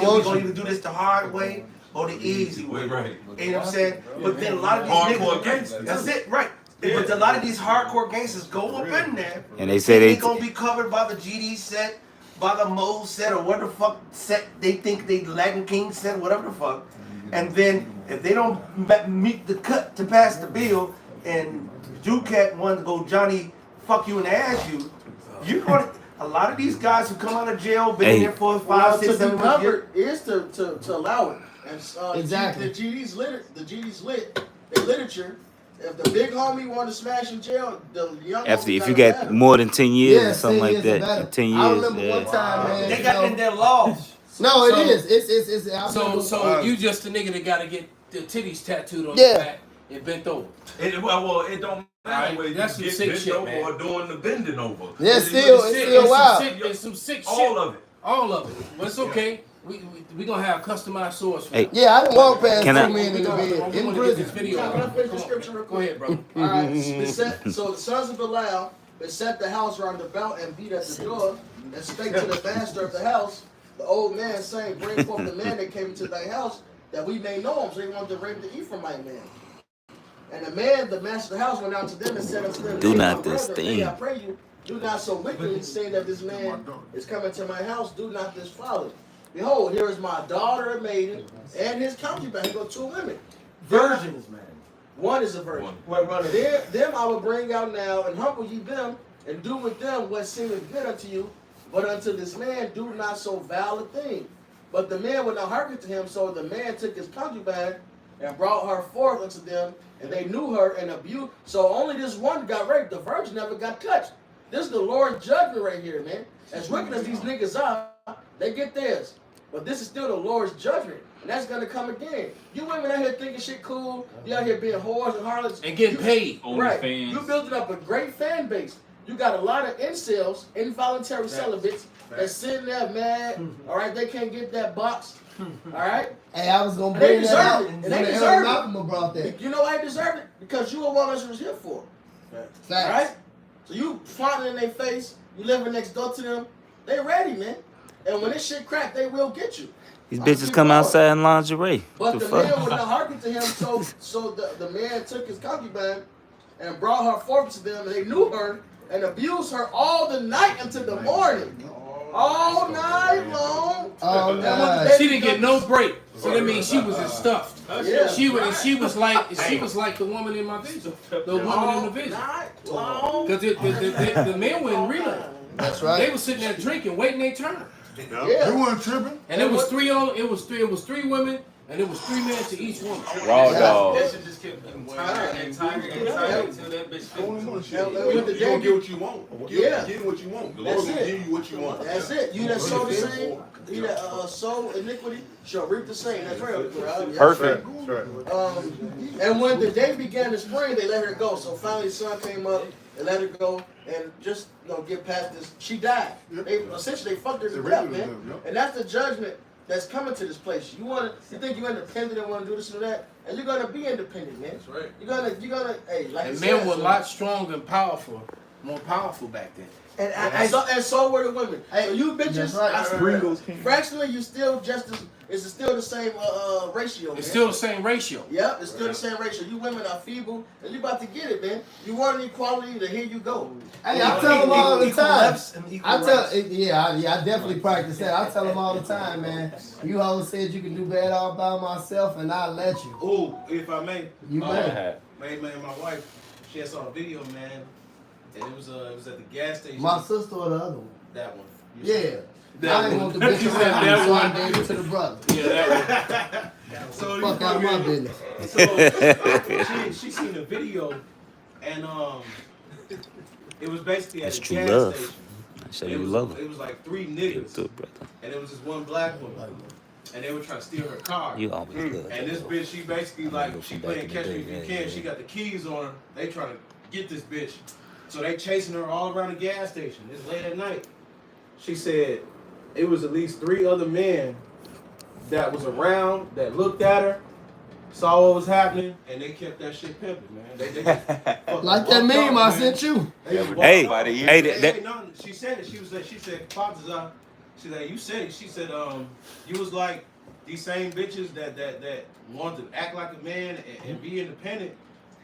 you. We're gonna either do this the hard way or the easy way. Right. You know what I'm saying? But then a lot of these Hardcore niggas, gangsters. that's it, right? But a lot of these hardcore gangsters go up in there, And they say they gonna be covered by the GD set, by the Mo set, or whatever the fuck set they think they Latin King set, whatever the fuck. And then if they don't meet the cut to pass the bill, and Ducat wanted to go Johnny, fuck you and ass you're gonna. A lot of these guys who come out of jail, been there for 5, 6, 7 years. Is to allow it. And Exactly. the GD's lit, the literature. If the big homie want to smash in jail, the young If homie you gotta got have it. more than 10 years or something 10 like years or that, better. 10 years. I remember yeah. one time, man. They got in their laws. No, it So- is. It's I remember, So you just the nigga that gotta get the titties tattooed on Yeah. your back and bent over. It don't matter Right, whether that's you some get sick bent shit, over man. or doing the bending over. Yeah, It's still- sick. it's still wild. It's some sick shit. All of it. All of it. But it's okay. We gonna have customized swords for Hey. you. yeah, I didn't walk past Can 2 I- men in the bed in Get this prison. video. Can I finish the Come on. scripture real Go quick? ahead, bro. All right. So the sons of Belial, they set the house round about and beat at the door and spake to the master of the house. The old man saying, bring forth the man that came into thy house that we may know him. So he wanted to rape the Ephraimite man. And the man, the master of the house, went out to them and said unto them, Do "Nay, not my this brethren, thing." nay, I pray you, do not so wickedly say that this man is coming to my house. Do not this folly. Behold, here is my daughter, a maiden, and his concubine. He got 2 women. Virgins, man. One is a virgin. Them I will bring out now, and humble ye them, and do with them what seemeth good unto you. But unto this man do not so vile a thing. But the man would not hearken to him, so the man took his concubine and brought her forth unto them, and they knew her and abused. So only this one got raped. The virgin never got touched. This is the Lord's judgment right here, man. As wicked as these niggas are, they get theirs. But this is still the Lord's judgment. And that's gonna come again. You women out here thinking shit cool, you out here being whores and harlots. And getting paid. Right. OnlyFans. You building up a great fan base. You got a lot of incels, involuntary celibates, that's sitting there mad. All right, they can't get that box. All right. Hey, I was gonna They bring that deserve out it. when And they the deserve it. Malcolm brought that. You know why they deserve it? Because you are what us was here for. Facts. All right. So you flaunting in their face. You living next door to them. They ready, man. And when this shit crack, they will get you. These bitches come outside in lingerie. But the fuck? man would not hearken to him, so the man took his concubine and brought her forth to them, and they knew her and abused her all the night until the morning. All night long. Oh, And God. when the She didn't get no break. So that means she was stuffed. Yeah. She was like the woman in my vision. The woman in the vision. Night long. Because the men wouldn't relay. That's They right. were sitting there drinking, waiting their turn. Yeah. You weren't tripping. And it was three women, and it was 3 men to each woman. Raw Yeah. dog. That shit just kept getting them well. And Tiger until that bitch Only one finished. shit. And You with the gonna day- get what you want. Yeah. Get what you want. The That's Lord gonna it. give you what you want. That's it. You that sow the same, you that sow iniquity shall reap the same. That's right. Perfect. And when the day began to spring, they let her go. So finally, the sun came up. They let her go, and just get past this. She died. They essentially they fucked her to death, man. And that's the judgment that's coming to this place. You think you're independent and want to do this and that, and you're gonna be independent, man. That's right. You're gonna. Hey, like And you men said, were a so- lot stronger and powerful, more powerful back then. And so were the women. So you bitches, That's right. fractionally, you still just as it's still the same ratio. It's man. still the same ratio. Yep, it's still the same ratio. You women are feeble, and you about to get it, man. You want equality, then here you go. Hey, I tell them all the Equal time. lefts and equal I tell, rights. I definitely practice that. I tell them all the time, man. You always said you can do bad all by myself, and I let you. Ooh, if I may, You may. man, my wife, she had saw a video, man, and it was at the gas station. My sister or the other one? That one. Yeah. That I didn't one. want the bitch You said around, that so I one. gave it to the brother. Yeah, that So Fuck out of my business. So she seen the video, and it was basically at That's a true gas love. station. Show It you was, love her. it was like 3 Give it niggas, to it, brother. and it was just one black woman, and they were trying to steal her car. You always good. And this bitch, she basically like, go she from back playing in the catch me day, if you yeah, can. yeah. She got the keys on her. They trying to get this bitch. So they chasing her all around the gas station. It's late at night. She said it was at least 3 other men that was around, that looked at her, saw what was happening, and they kept that shit pimping, man. They just fucking Like that walked meme off, I man. sent you. They just walked Hey, off. hey, No, she said it. She said, Father, she said, you said it. She said, you was like these same bitches that wanted to act like a man and be independent.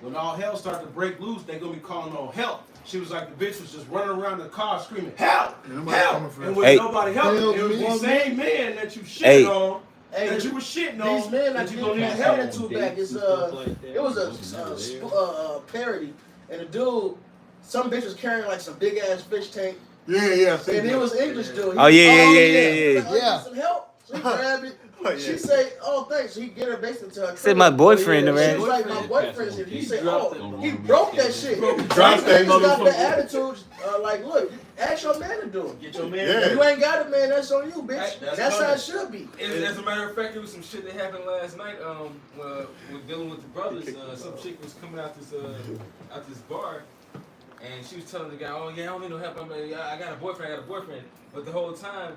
When all hell started to break loose, they gonna be calling on help. She was like, the bitch was just running around the car screaming, help, help, and with Hey. nobody helping. Help It was me. the same man that you shitting Hey. on, Hey, that you were shitting on, these men that I you gonna need did help. attitude back. It's it was a parody, and the dude, some bitch was carrying like some big ass fish tank, Yeah. and it was English dude. Oh, yeah. Yeah. Some help. So he grabbed it. She say, "Oh, thanks." So he get her basically to her. Said my boyfriend, She man. was like, "My boyfriend." He said, "Oh, he broke that shit." dropped that He got the motherfucker. attitude. Like, look, ask your man to do it. Get your man. Yeah. You ain't got it, man. That's on you, bitch. That's That's how funny. it should be. As a matter of fact, there was some shit that happened last night. With dealing with the brothers, some chick was coming out this bar, and she was telling the guy, "Oh yeah, I don't need no help. I got a boyfriend. But the whole time,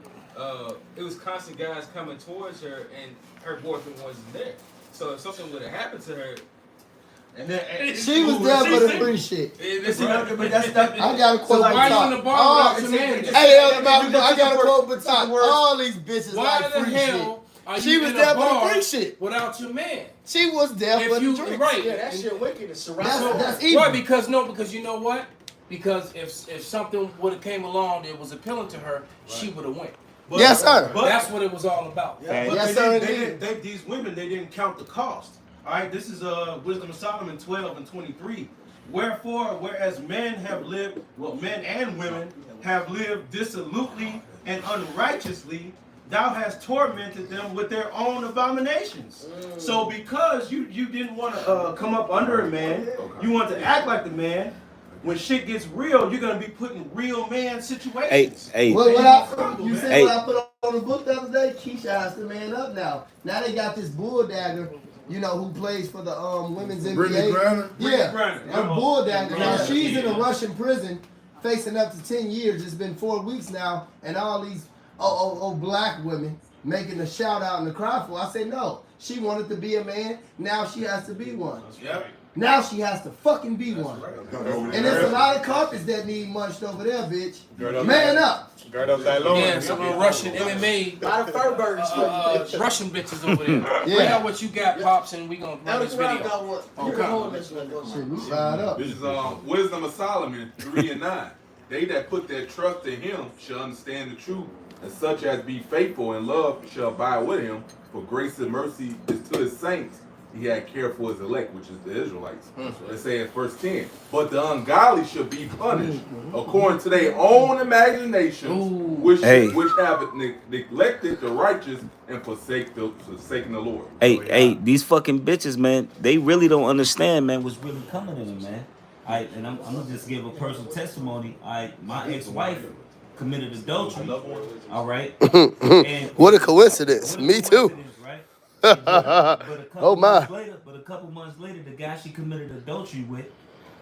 it was constant guys coming towards her, and her boyfriend wasn't there. So if something would have happened to her, She was there for the free shit. But that's that. I got a quote. Why you in the bar without your man? Hey, Elder Malcolm, I got a quote Batak. All these bitches Why like the free shit. hell are She you was in there a for the bar free shit. without your man? She was there for If the you drink. right, Yeah, that shit wicked. It's That's evil. Why? Because you know what? Because if something would have came along that was appealing to her, she would have went. Yes, sir. That's what it was all about. Yeah. But Yes, they sir, didn't- these women, they didn't count the cost. All right, this is Wisdom of Solomon 12:23. Wherefore, whereas men and women have lived dissolutely and unrighteously, thou hast tormented them with their own abominations. So because you didn't want to come up under a man, you want to act like the man. When shit gets real, you're gonna be put in real man situations. Hey, You said Hey. what I put on the book the other day? Keisha has to man up now. Now they got this bull dagger, who plays for the women's Brittany NBA. Griner? Yeah, Griner. her bull dagger. Now Yeah. she's in a Russian prison, facing up to 10 years. It's been 4 weeks now, and all these black women making a shout out and a cry for. I said no. She wanted to be a man. Now she has to be one. Yep. Now she has to fucking be one. And there's a lot of carpets that need munched over there, bitch. Man up. Gird up that loin. Yeah, some Russian MMA, A lot of fur burgers. Russian bitches over there. Yeah. Bring out what you got, pops, and we gonna run Elder this Corral video. got what? You Okay. can hold this one. Go Shit, ahead. we fired up. This is Wisdom of Solomon 3:9. They that put their trust in him shall understand the truth, and such as be faithful and love shall abide with him. For grace and mercy is to his saints, he had care for his elect, which is the Israelites. They say in verse 10. But the ungodly shall be punished according to their own imaginations, which have neglected the righteous and forsaken the Lord. Hey, these fucking bitches, man, they really don't understand, man, what's really coming to them, man. And I'm gonna just give a personal testimony. My ex-wife committed adultery. All right. And What a coincidence. Me too. Right? Oh my. But a couple months later, the guy she committed adultery with,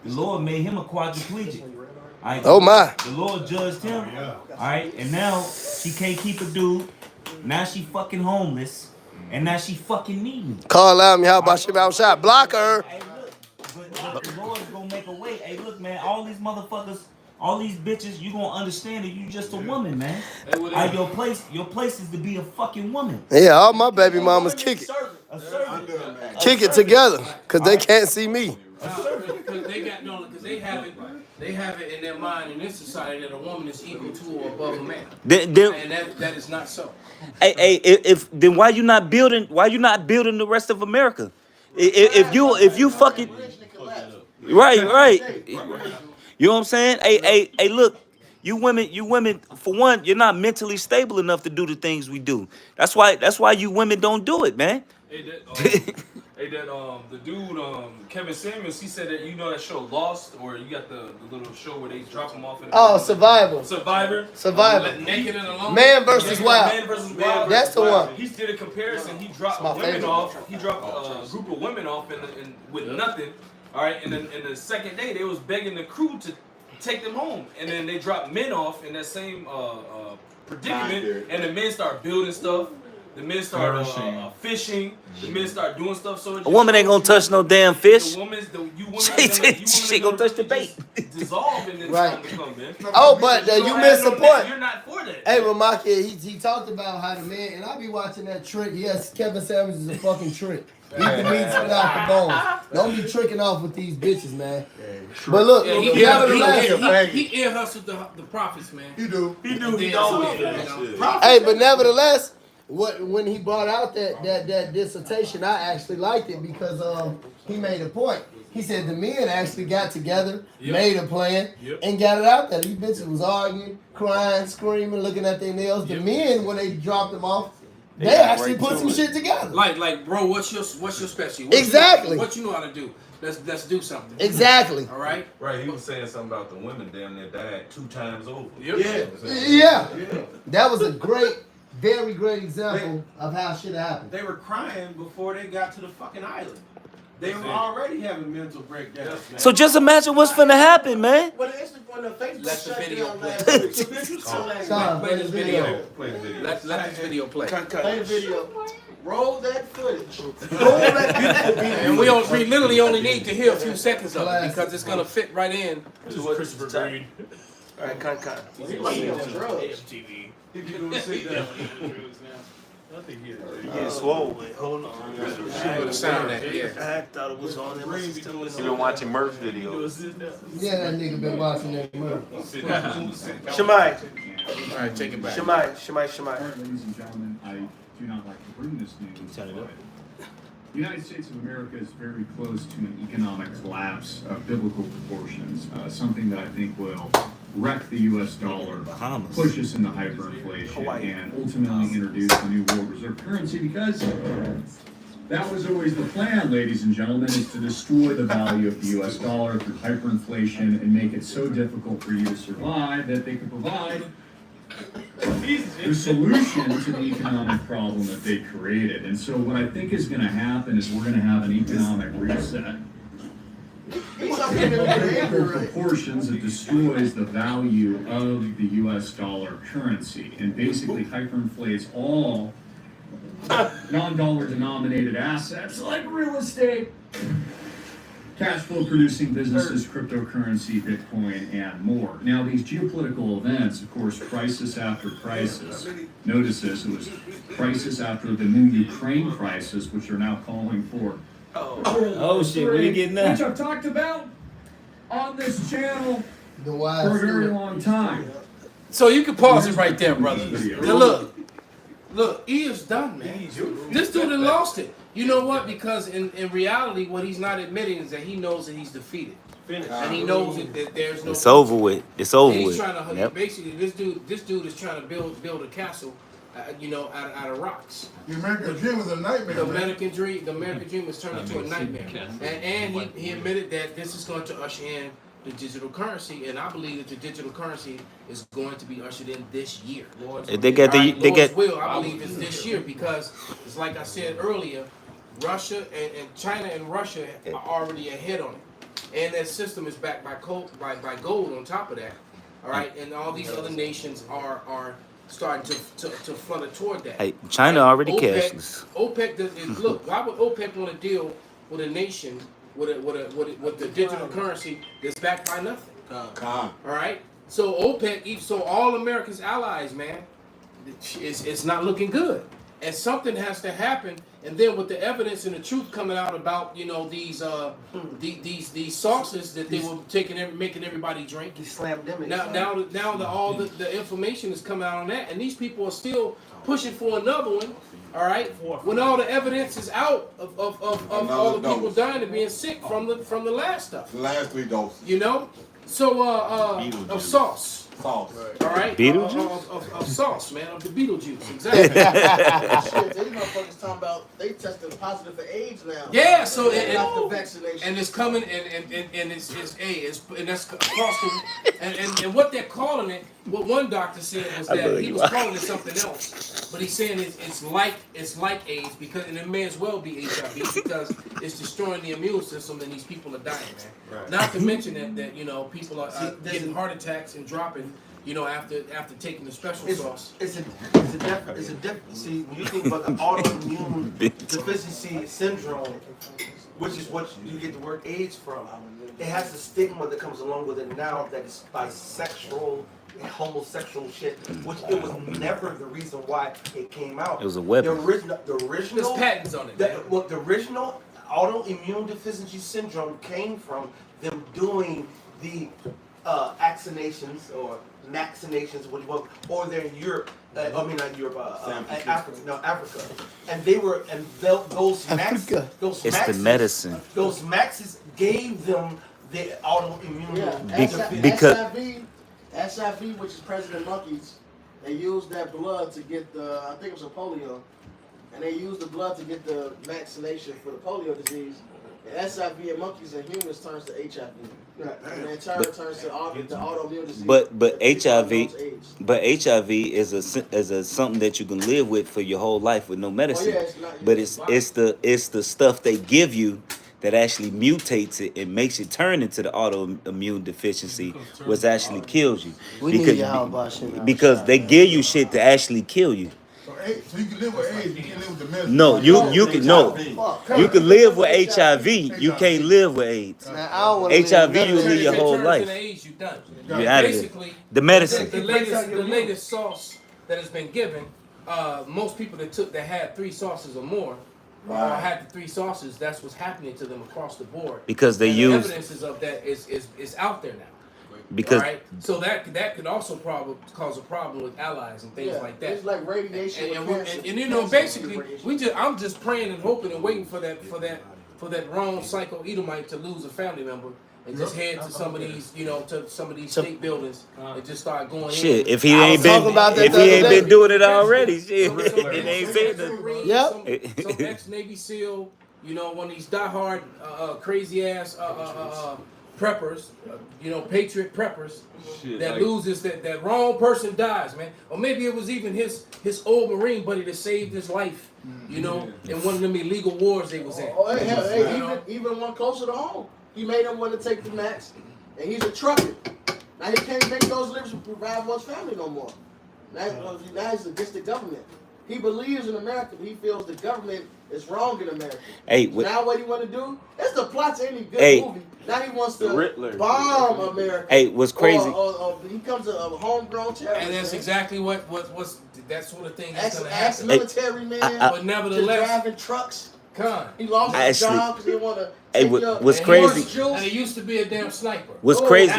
the Lord made him a quadriplegic. Right? Oh my. The Lord judged him. All right, and now she can't keep a dude. Now she fucking homeless, and now she fucking need me. Call out me. How about she outside? Block her. Hey, look, but the Lord is gonna make a way. Hey, look, man, all these motherfuckers, all these bitches, you gonna understand that you just a woman, man. Your place is to be a fucking woman. Yeah, all my baby mamas kick it. Kick it together, cause they can't see me. Because they have it in their mind in this society that a woman is equal to or above a man, and that is not so. If then why you not building? Why you not building the rest of America? If you fucking right. You know what I'm saying? Hey, look, you women, for one, you're not mentally stable enough to do the things we do. That's why you women don't do it, man. The dude, Kevin Samuels, he said that, you know, that show Lost, or you got the little show where they drop him off in the Survivor. Naked and alone. Man versus Wild. Man versus Wild. That's the one. He did a comparison. He dropped women off. He dropped a group of women off with nothing. All right, and then the second day they was begging the crew to take them home, and then they dropped men off in that same predicament, and the men start building stuff. The men start fishing. The men start doing stuff. So a woman ain't gonna touch no damn fish. You women She gonna touch the bait. Dissolve and then time to come, man. Oh, but you missed the point. You're not for that. Hey, Ramaki, he talked about how the man, and I be watching that trick. Yes, Kevin Samuels is a fucking trick. Eat the meat, spit out the bones. Don't be tricking off with these bitches, man. But look, he ear hustled the prophets, man. You do. He don't. Hey, but nevertheless, when he brought out that dissertation, I actually liked it because he made a point. He said the men actually got together, made a plan, and got it out there. These bitches was arguing, crying, screaming, looking at their nails. The men, when they dropped them off, they actually put some shit together. Like, bro, what's your specialty? Exactly. What you know how to do? Let's do something. Exactly. All right. Right. He was saying something about the women damn near died 2 times over. Yeah. That was a very great example of how shit happened. They were crying before they got to the fucking island. They were already having mental breakdowns, man. So just imagine what's finna happen, man. Well, the Instagram and Facebook Let the shut video down play. last Play this video. Play the video. Let this video play. Play the video. Roll that footage. And we literally only need to hear a few seconds of it because it's gonna fit right in. To what Christopher Green. All right, con. He might be on drugs. I think he getting swole. Hold on. Where the sound at? Yeah. I thought it was on him. You've been watching Murph's videos. Yeah, that nigga been watching that movie. Shemai. All right, take it back. Shemai. Ladies and gentlemen, I do not like to bring this news, but the United States of America is very close to an economic collapse of biblical proportions, something that I think will wreck the U.S. dollar, push us into hyperinflation, and ultimately introduce a new world reserve currency, because that was always the plan, ladies and gentlemen, is to destroy the value of the U.S. dollar through hyperinflation and make it so difficult for you to survive that they could provide the solution to the economic problem that they created. And so what I think is going to happen is we're going to have an economic reset proportions that destroys the value of the U.S. dollar currency and basically hyperinflates all non-dollar denominated assets like real estate, cash flow producing businesses, cryptocurrency, Bitcoin, and more. Now, these geopolitical events, of course, crisis after crisis. Notice this, it was crisis after the new Ukraine crisis, which are now calling for Oh shit, what are you getting at? which I've talked about on this channel The for wise a very long time. So you can pause it right there, brother. Now look, Look, he is done, man. This dude had lost it. You know what? Because in reality, what he's not admitting is that he knows that he's defeated. And he knows that there's no. It's over with. It's over and he's with. trying to Yep. basically this dude is trying to build a castle, out of rocks. The American dream was a nightmare. The man. American dream was turned into a nightmare. And he admitted that this is going to usher in the digital currency, and I believe that the digital currency is going to be ushered in this year. They got the. They got. I believe it's this year because it's like I said earlier, Russia and China and Russia are already ahead on it, and that system is backed by gold on top of that. All right, and all these other nations are starting to flutter toward that. Hey, China already OPEC, cashless. OPEC look. Why would OPEC want to deal with a nation with the digital currency that's backed by nothing? All right. So OPEC, so all America's allies, man, it's not looking good, and something has to happen. And then with the evidence and the truth coming out about these sauces that they were making everybody drink. These slamdemics. Now all the information is coming out on that, and these people are still pushing for another one. All right, when all the evidence is out of all the people dying and being sick from the last stuff. The last 3 doses. So of sauce. Sauce. All right. Beetlejuice? Of sauce, man. Of the Beetlejuice. Exactly. Shit, they motherfuckers talking about they testing positive for AIDS now. Yeah. So after vaccination. and it's coming and it's and that's across the and what they're calling it. What one doctor said was that he was calling it something else, but he's saying it's like AIDS because and it may as well be HIV because it's destroying the immune system and these people are dying, man. Right. Not to mention that people are getting heart attacks and dropping. After taking the special sauce. It's a different. See, when you think about the autoimmune deficiency syndrome, which is what you get the word AIDS from, it has the stigma that comes along with it now that it's bisexual, homosexual shit, which it was never the reason why it came out. It was a weapon. The original. There's patents on it. The original autoimmune deficiency syndrome came from them doing the vaccinations or vaccinations, what do you want, or they're in Europe. Not Europe. Africa. No, Africa. And they were, and those maxes. It's the medicine. Those maxes gave them the autoimmune. Yeah, because SIV, which is President Monkeys, they used that blood to get I think it was a polio, and they used the blood to get the vaccination for the polio disease. And SIV in monkeys and humans turns to HIV. And in turn turns to the autoimmune disease. But HIV is a something that you can live with for your whole life with no medicine. It's the stuff they give you that actually mutates it and makes it turn into the autoimmune deficiency, which actually kills you. Because they give you shit to actually kill you. So you can live with AIDS, you can't live with the medicine. No, you can live with HIV. You can't live with AIDS. HIV you live your whole life. You're out of it. The medicine. The latest sauce that has been given. Most people that had 3 sauces or more, or had the 3 sauces, that's what's happening to them across the board. Because they and use the evidence of that is out there now. Because so that could also cause a problem with allies and things like that. It's like radiation. And basically, I'm just praying and hoping and waiting for that wrong psycho Edomite to lose a family member and just head to some of these, to some of these state buildings and just start going shit. in. If he ain't been doing it already, shit, it ain't said that. Some ex-Navy SEAL, one of these diehard, crazy ass preppers, patriot preppers that loses that wrong person dies, man. Or maybe it was even his old Marine buddy that saved his life, in one of them illegal wars they was in. Even one closer to home. He made him want to take the max, and he's a trucker. Now he can't make those livings to provide for his family no more. Now he's against the government. He believes in America, but he feels the government is wrong in America. Now what he want to do? That's the plot to any good movie. Now he wants to bomb America. Hey, what's crazy? Or he comes a homegrown terrorist. And that's exactly what's that sort of thing is going to happen. Ex-military man, but nevertheless, driving trucks. He lost his job because he didn't want to. What's crazy? And he used to be a damn sniper. What's crazy?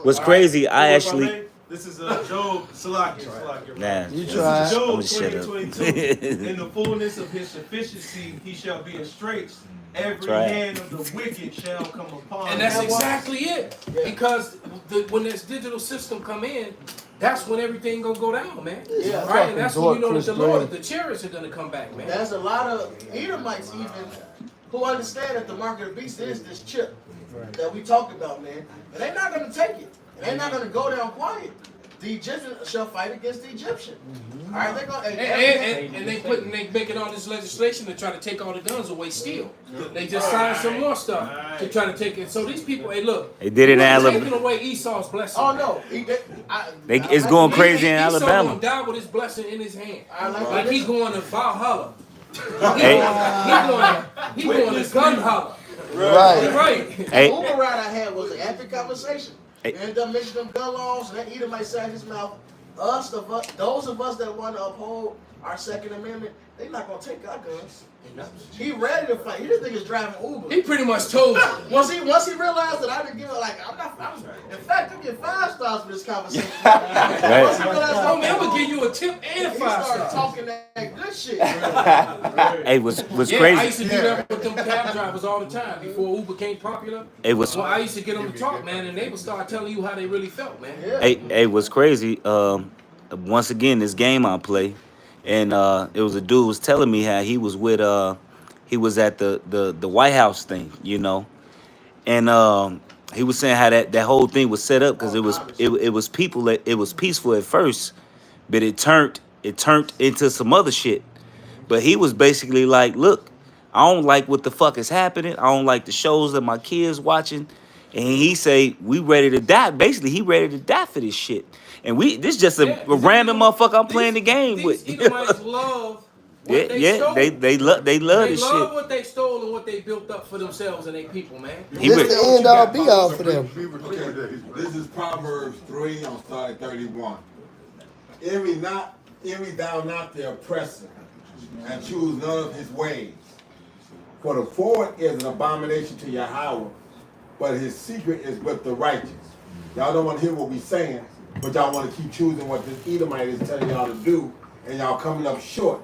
What's crazy? I actually. This is Job Salakia. Nah, You This try. is Job I'ma shut up. 20:22. In the fullness of his sufficiency, he shall be in straits. Every Try it. hand of the wicked shall come upon And him. that's exactly it. Because when this digital system come in, that's when everything gonna go down, man. Yeah. Right? And that's when you know that the Lord, Chris the chariots are gonna come back, man. There's a lot of Edomites even who understand that the mark of the beast is this chip that we talked about, man. And they're not gonna take it. And they're not gonna go down quiet. The Egyptian shall fight against the Egyptian. All right, they're gonna. And they making all this legislation to try to take all the guns away still. They just signed some more stuff to try to take it. So these people, hey, look, They did it in we're Alabama. taking away Esau's blessing. Oh no, It's going crazy in Esau Alabama. gonna die with his blessing in his hand. I Like he's going to Valhalla. Hey. He going to gun holler. Right. Right. The Hey. Uber ride I had was an epic conversation. Hey. We ended up mentioning them gun laws, and that Edomite sat in his mouth. Those of us that want to uphold our Second Amendment, they not gonna take our guns. He ready to fight. He just think he's driving Uber. He pretty much told you. Once he realized that I didn't give it, like I'm not. In fact, I'm getting 5 stars for this conversation. Right. Once he realized, Oh man, I'm gonna give you a tip and he 5 started stars. talking that good shit. Hey, what's Yeah, I crazy? used to do that with them cab drivers all the time before Uber became popular. It was Well, I used to get them to talk, man, and they would start telling you how they really felt, man. Yeah. hey, what's crazy? Once again, this game I play, and it was a dude was telling me how he was with he was at the White House thing, you know, and he was saying how that whole thing was set up because it was people that it was peaceful at first, but it turned into some other shit. But he was basically like, look, I don't like what the fuck is happening. I don't like the shows that my kids watching. And he say, we ready to die. Basically, he ready to die for this shit. And this just a random motherfucker I'm playing the game with. These Edomites love what they Yeah, stole. they love They this love shit. what they stole and what they built up for themselves and their people, man. He This re- the end all be all for them. This is Proverbs 3, I'm starting 31. Envy thou not the oppressor, and choose none of his ways. For the forward is an abomination to Yahweh, but his secret is with the righteous. Y'all don't want to hear what we saying, but y'all want to keep choosing what this Edomite is telling y'all to do, and y'all coming up short.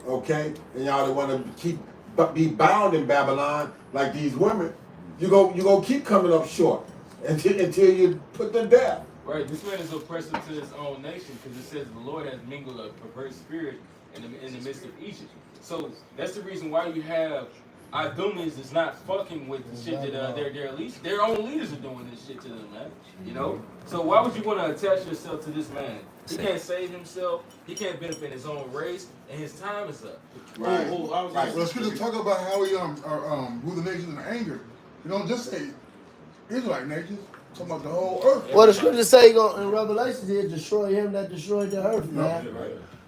Okay? And y'all want to be bound in Babylon like these women. You go keep coming up short until you put to death. Right, this man is oppressive to his own nation because it says the Lord has mingled a perverse spirit in the midst of Egypt. So that's the reason why you have Idumeans is not fucking with the shit that their own leaders are doing this shit to them, man. You know? So why would you want to attach yourself to this man? He can't save himself. He can't benefit his own race, and his time is up. Right. Well, scripture talk about how he ruled the nations in anger. You don't just say Israelite nations. Talking about the whole earth. Well, the scriptures say in Revelation, he'll destroy him that destroyed the earth, man.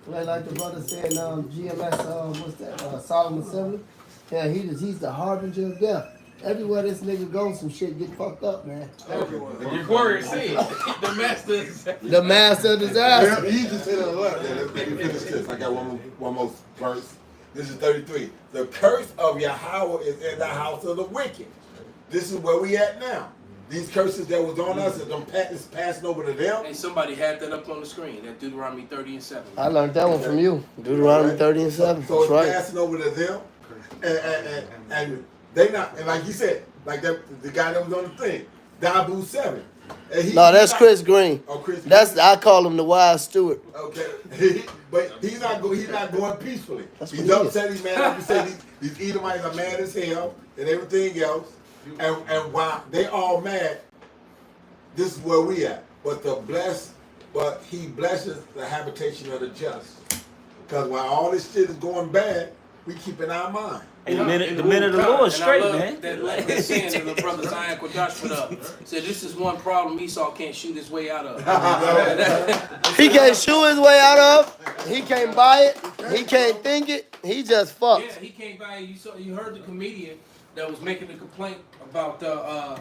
Like the brother said, GMS, what's that? Solomon 7. Yeah, he's the harbinger of death. Everywhere this nigga goes, some shit get fucked up, man. Your warrior said, the master. The master of disaster. Yeah, he just said it a lot. Yeah, let me finish this. I got one more verse. This is 33. The curse of Yahweh is in the house of the wicked. This is where we at now. These curses that was on us is passing over to them. And somebody had that up on the screen, that Deuteronomy 30 and 7. I learned that one from you. Deuteronomy 30 and 7. So it's That's right. passing over to them. And they not, and like you said, like the guy that was on the thing, Dabu 7. No, that's Chris Green. Oh, Chris Green. I call him the wise steward. Okay. But he's not going peacefully. That's He's what he upset, he's mad, like you said, these Edomites are mad as hell and everything else. And while they all mad, this is where we at. But he blesses the habitation of the just. Because while all this shit is going bad, we keep in our mind. Hey, the minute the Lord straight, man. That saying that the brother Zion Kodash put up. Said this is one problem Esau can't shoot his way out of. He can't shoot his way out of. He can't buy it. He can't think it. He just fucked. Yeah, he can't buy it. You heard the comedian that was making the complaint about the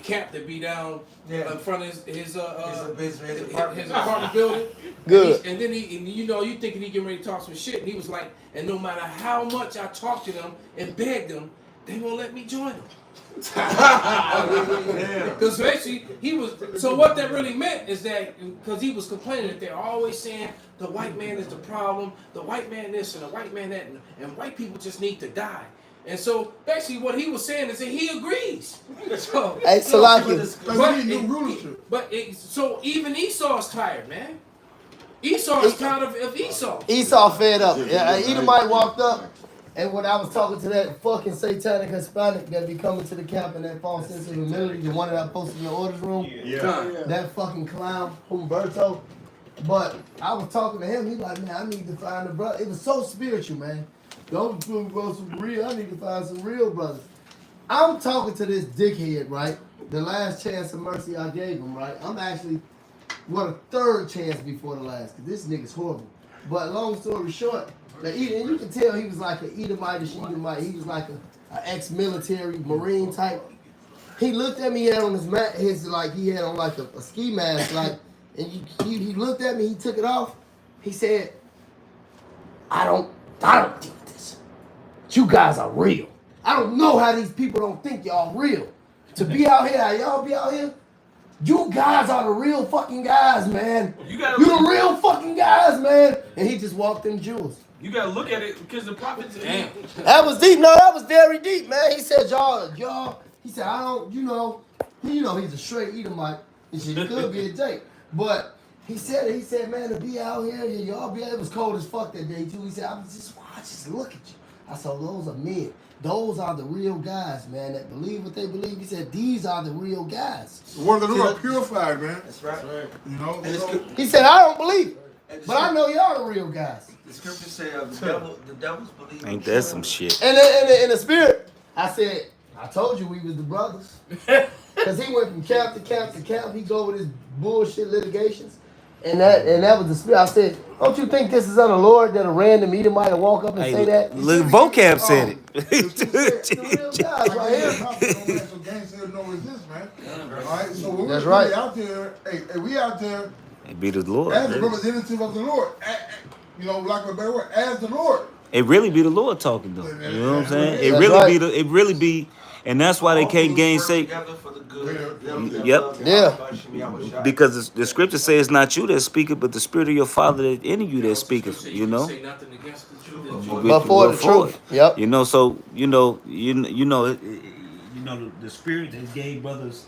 camp that be down in front of his apartment building. Good. And then you thinking he getting ready to talk some shit, and he was like, and no matter how much I talk to them and beg them, they won't let me join them. Because basically, he was. So what that really meant is that because he was complaining that they're always saying the white man is the problem, the white man this and the white man that, and white people just need to die. And so basically, what he was saying is that he agrees. So, Hey, Salaki. So even Esau's tired, man. Esau's tired of Esau. Esau fed up. Yeah, Edomite walked up. And when I was talking to that fucking satanic Hispanic that be coming to the camp in that false sense of humility, the one that I posted in the orders room, that fucking clown, Humberto. But I was talking to him, he like, man, I need to find a brother. It was so spiritual, man. Don't go some real, I need to find some real brothers. I'm talking to this dickhead, right? The last chance of mercy I gave him, right? I'm actually, a third chance before the last, because this nigga's horrible. But long story short, and you can tell he was like an Edomite-ish Edomite. He was like an ex-military Marine type. He looked at me, he had on his he had on like a ski mask, like, and he looked at me, he took it off. He said, I don't deal with this. You guys are real. I don't know how these people don't think y'all real. To be out here, how y'all be out here, you guys are the real fucking guys, man. You the real fucking guys, man. And he just walked in jewels. You gotta look at it because the prophets. That was deep. No, that was very deep, man. He said, y'all. He said, I don't, he's a straight Edomite. He said, he could be a Jake. But he said, man, to be out here, y'all be, it was cold as fuck that day, too. He said, I just look at you. I said, those are men. Those are the real guys, man, that believe what they believe. He said, these are the real guys. The word of the Lord purified, man. That's right. You know? He said, I don't believe it. But I know y'all the real guys. The scripture says the devils believe. Ain't that some shit? And in the spirit, I said, I told you we was the brothers. Because he went from camp to camp to camp. He go with his bullshit litigations. And that was the spirit. I said, don't you think this is of the Lord that a random Edomite will walk up and say that? Look, vocab said it. The real guys right here. So gangsters know what it is, man. All right, so when That's we right. out there, we out there It be the Lord. as a representative of the Lord. Like a better word, as the Lord. It really be the Lord talking though. You know what I'm saying? It really be, and that's why they can't gainsay. Yep. Yeah. Because the scripture says it's not you that speaketh, but the spirit of your Father that in you that speaketh. You know. But for the truth. Yep. You know. So you know. The spirit that gave brothers.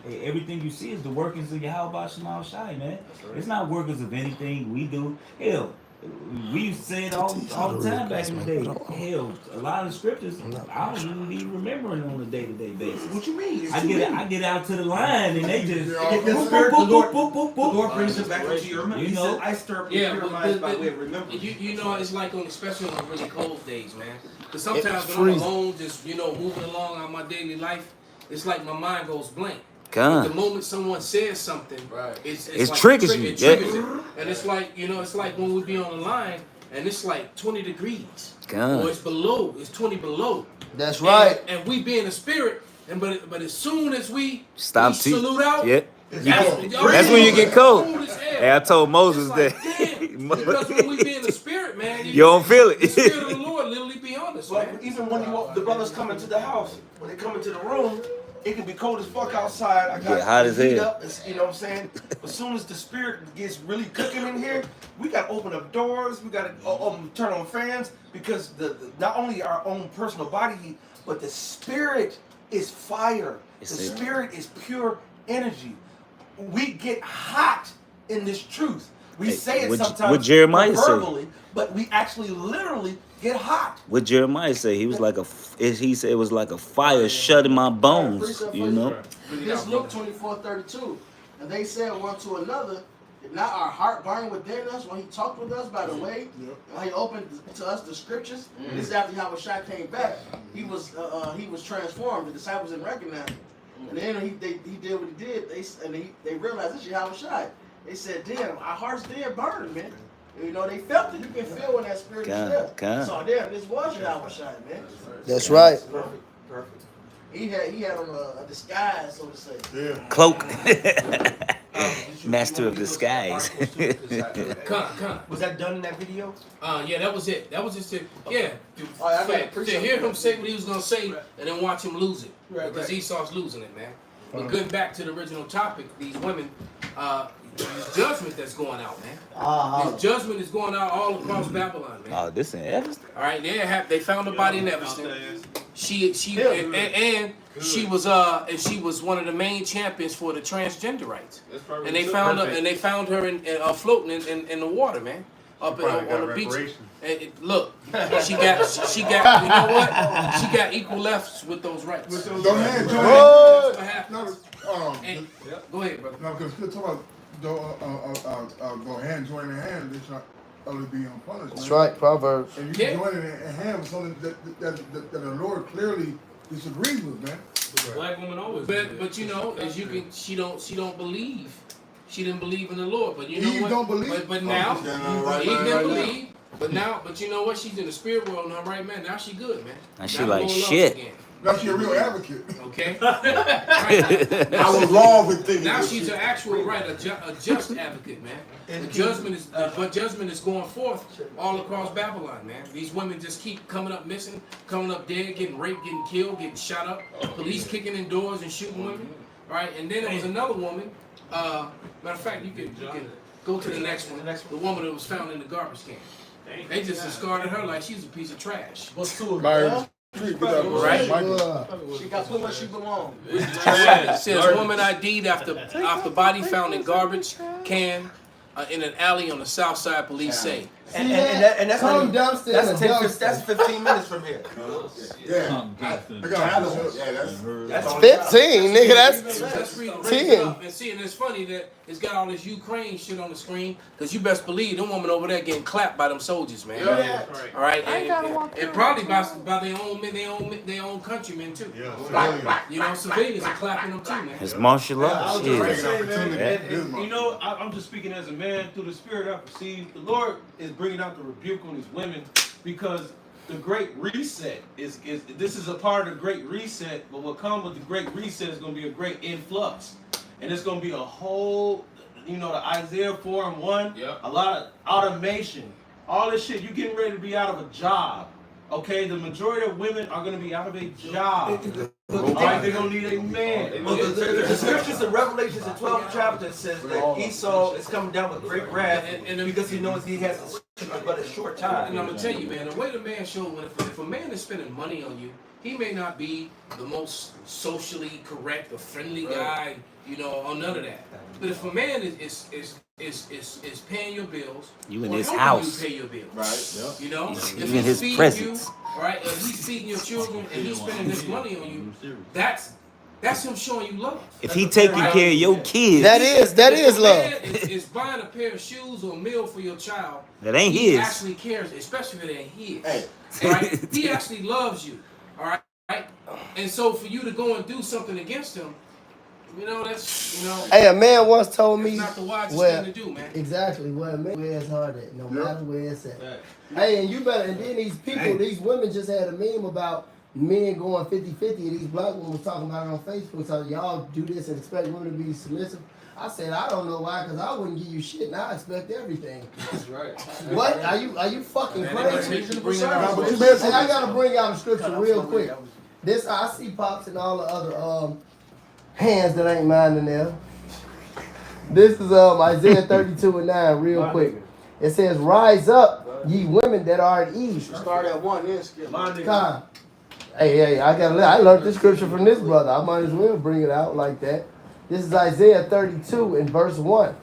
Everything you see is the workings of Yahweh Shema Shai, man. It's not workings of anything we do. Hell, we used to say it all the time back in the day. Hell, a lot of scriptures I don't even be remembering on a day-to-day basis. What you mean? I get out to the line and they just The Lord brings it back into your remembrance. You know, I stir up your minds by way of remembrance. You know, it's like especially on really cold days, man. Because sometimes when I'm alone, just moving along on my daily life, it's like my mind goes blank. The moment someone says something, it's like triggers you. It. And it's like, it's like when we be on the line and it's like 20 degrees. Or it's 20 below. That's right. And we be in the spirit, but as soon as we salute out, that's when you get cold. Hey, I told Moses that. Because when we be in the spirit, man, you don't feel it. The spirit of the Lord literally be on us. Well, even when the brothers come into the house, when they come into the room, it can be cold as fuck outside. I got hot as heat hell. up, you know what I'm saying? As soon as the spirit gets really cooking in here, we got to open up doors. We got to turn on fans because not only our own personal body heat, but the spirit is fire. The spirit is pure energy. We get hot in this truth. We say it sometimes what Jeremiah verbally, but we actually literally get hot. What Jeremiah say? He was like he said it was like a fire shut in my bones. You know. This Luke 24:32, and they said one to another, "Did not our heart burn within us when he talked with us by the way, when he opened to us the scriptures?" This is after Yahushua came back. He was transformed. The disciples didn't recognize him, and then he did what he did. They realized this is Yahushua. They said, "Damn, our hearts did burn, man." They felt it. You can feel when that spirit is there. So damn, this was Yahushua, man. That's right. Perfect. He had on a disguise, so to say. Cloak. Master of disguise. Was that done in that video? Yeah, that was it. That was just it. Yeah. I gotta To appreciate hear that. him say what he was gonna say and then watch him lose it. Right, Because right. Esau's losing it, man. But getting back to the original topic, these women, this judgment that's going out, man. This judgment is going out all across Babylon, man. Oh, this in Evanston? All right, they found a body in Evanston. She was one of the main champions for the transgender rights. And they found her floating in the water, man, up on the beach. And look, she got you know what? She got equal lefts with those rights. Go ahead, Joey. That's what happens. And, go ahead, brother. No, because still talk about go hand join in hand. They try to be unpunished. That's right, Proverbs. And you join in hand with something that the Lord clearly disagrees with, man. Black woman always. But you know, as you can, she don't believe. She didn't believe in the Lord. But you know Eve what? don't believe. But now, Right Eve now. didn't believe. But you know what? She's in the spirit world now, right, man? Now she good, man. And she Now like, roll up shit. again. Now she a real advocate. Okay. Right. I was wrong with thinking. Now this she's shit. an actual a just advocate, man. But judgment is going forth all across Babylon, man. These women just keep coming up missing, coming up dead, getting raped, getting killed, getting shot up. Police kicking in doors and shooting women. All right, and then there was another woman. Matter of fact, you can go to the next one. The woman that was found in the garbage can. They just discarded her like she's a piece of trash. What's to Myers. Right? She got put where she belongs. It says woman ID'd after body found in garbage can in an alley on the south side, police say. And that's Come not dumpster in a dumpster. that's 15 minutes from here. Yeah. That's 15, nigga. That's Let's read 10. up and see, and it's funny that it's got all this Ukraine shit on the screen, because you best believe them women over there getting clapped by them soldiers, man. Yeah. All right, and probably by their own countrymen too. You know, civilians are clapping them too, man. It's martial law. Shit. And, you know, I'm just speaking as a man through the spirit I perceive. The Lord is bringing out the rebuke on these women because the Great Reset is this is a part of the Great Reset. But what comes with the Great Reset is going to be a great influx, and it's going to be a whole, you know, the Isaiah 4:1, a lot of automation, all this shit. You getting ready to be out of a job. Okay, the majority of women are going to be out of a job. All right, they're going to need a man. Well, the scriptures in Revelations, the 12th chapter, says that Esau is coming down with great wrath because he knows he has but a short time. And I'm gonna tell you, man, the way the man showed, if a man is spending money on you, he may not be the most socially correct or friendly guy, you know, or none of that. But if a man is paying your bills, You in or his helping house. You pay your bills, Right. you know, if You in he's his feeding presence. you, right, if he's feeding your children and he's spending this money on you, that's him showing you love. If he taking care of your kids, that is love. Man is buying a pair of shoes or a meal for your child. that ain't He his. actually cares, especially if it ain't his. Hey. Right? He actually loves you. All right. And so for you to go and do something against him, you know, that's, you know. Hey, a man once told me. It's not the wisest Well, thing to do, man. exactly. Well, man, where it's hard at, no matter where it's at. Hey, and you better. And then these people, these women just had a meme about men going 50-50, and these black women was talking about it on Facebook. So y'all do this and expect women to be submissive. I said, I don't know why, because I wouldn't give you shit, and I expect everything. That's right. What? Are you fucking crazy? Bring it out. Hey, I gotta bring out a scripture real quick. This I see Pops and all the other hands that ain't mine in there. This is Isaiah 32:9, real quick. It says, "Rise up, ye women that are at ease." Start at 1, then skip. God. Hey, I learned this scripture from this brother. I might as well bring it out like that. This is Isaiah 32 in verse 1.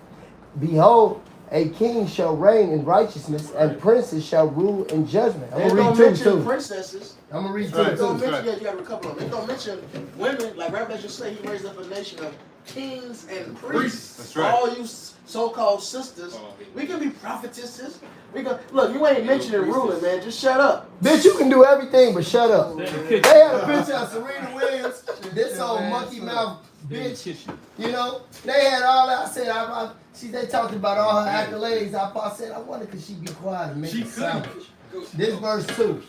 "Behold, a king shall reign in righteousness, and princes shall rule in judgment." I'm They gonna don't read mention 2 princesses. I'm gonna read They 2 don't too. mention, yeah, you got a couple of them. They don't mention women, like Revelation say, he raised up a nation of kings and priests. That's right. All you so-called sisters, we can be prophetesses. We can look. You ain't mentioning ruling, man. Just shut up. Bitch, you can do everything but shut up. They had a picture of Serena Williams, this old monkey mouth bitch. You know, they had all that. I said, they talked about all her accolades. I said, I wonder could she be quiet and make a sandwich. This verse 2.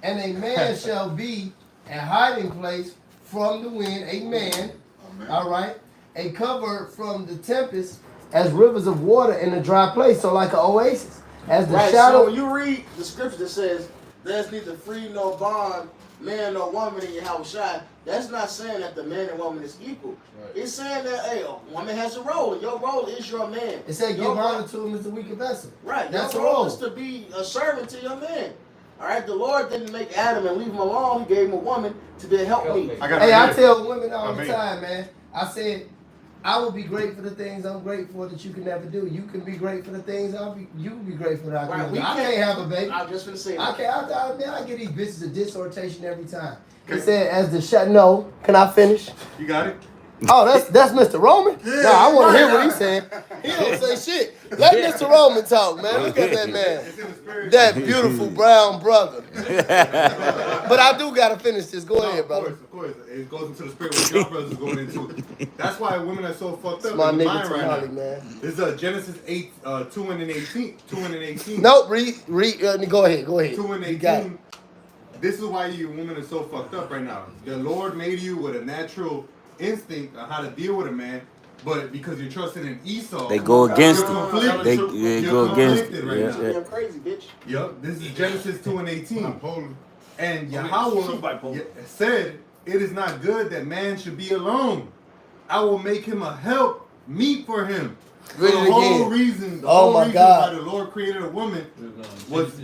"And a man shall be a hiding place from the wind, a man, all right, a cover from the tempest as rivers of water in a dry place. So like an oasis. As the Right, shadow. so when you read the scripture that says, there's neither free nor bond, man nor woman in Yahushua, that's not saying that the man and woman is equal. Right. It's saying that, hey, a woman has a role, and your role is your man. It said give honor to him as the weaker vessel. Right, that's your role is to be a servant to your man. All right, the Lord didn't make Adam and leave him alone. He gave him a woman to be a helpmeet. I tell women all the time, man. I said, I will be great for the things I'm grateful for that you can never do. You can be great for the things you can be grateful that I can never do. I can't have a baby. I'm just gonna say that. I get these bitches a dissertation every time. It said as the shut. No, can I finish? You got it. Oh, that's Mr. Roman? Yeah, no, I want to hear what he's saying. He don't say shit. Let Mr. Roman talk, man. Look at that man. That beautiful brown brother. But I do got to finish this. Go ahead, brother. Of course. It goes into the spirit what your brothers are going into. That's why women are so fucked up my in the nigga mind right Tamale, now. Man. This is Genesis 8, 2 and 18. 2 and 18. Nope, go ahead. 2 and 18. This is why you women are so fucked up right now. The Lord made you with a natural instinct on how to deal with a man, but because you're trusting in Esau, they go against it. They go against it. Right now. You're crazy, bitch. Yup, this is Genesis 2 and 18. And Yahweh said, it is not good that man should be alone. I will make him a help meet for him. Read the it whole again. reason, My God. why the Lord created a woman was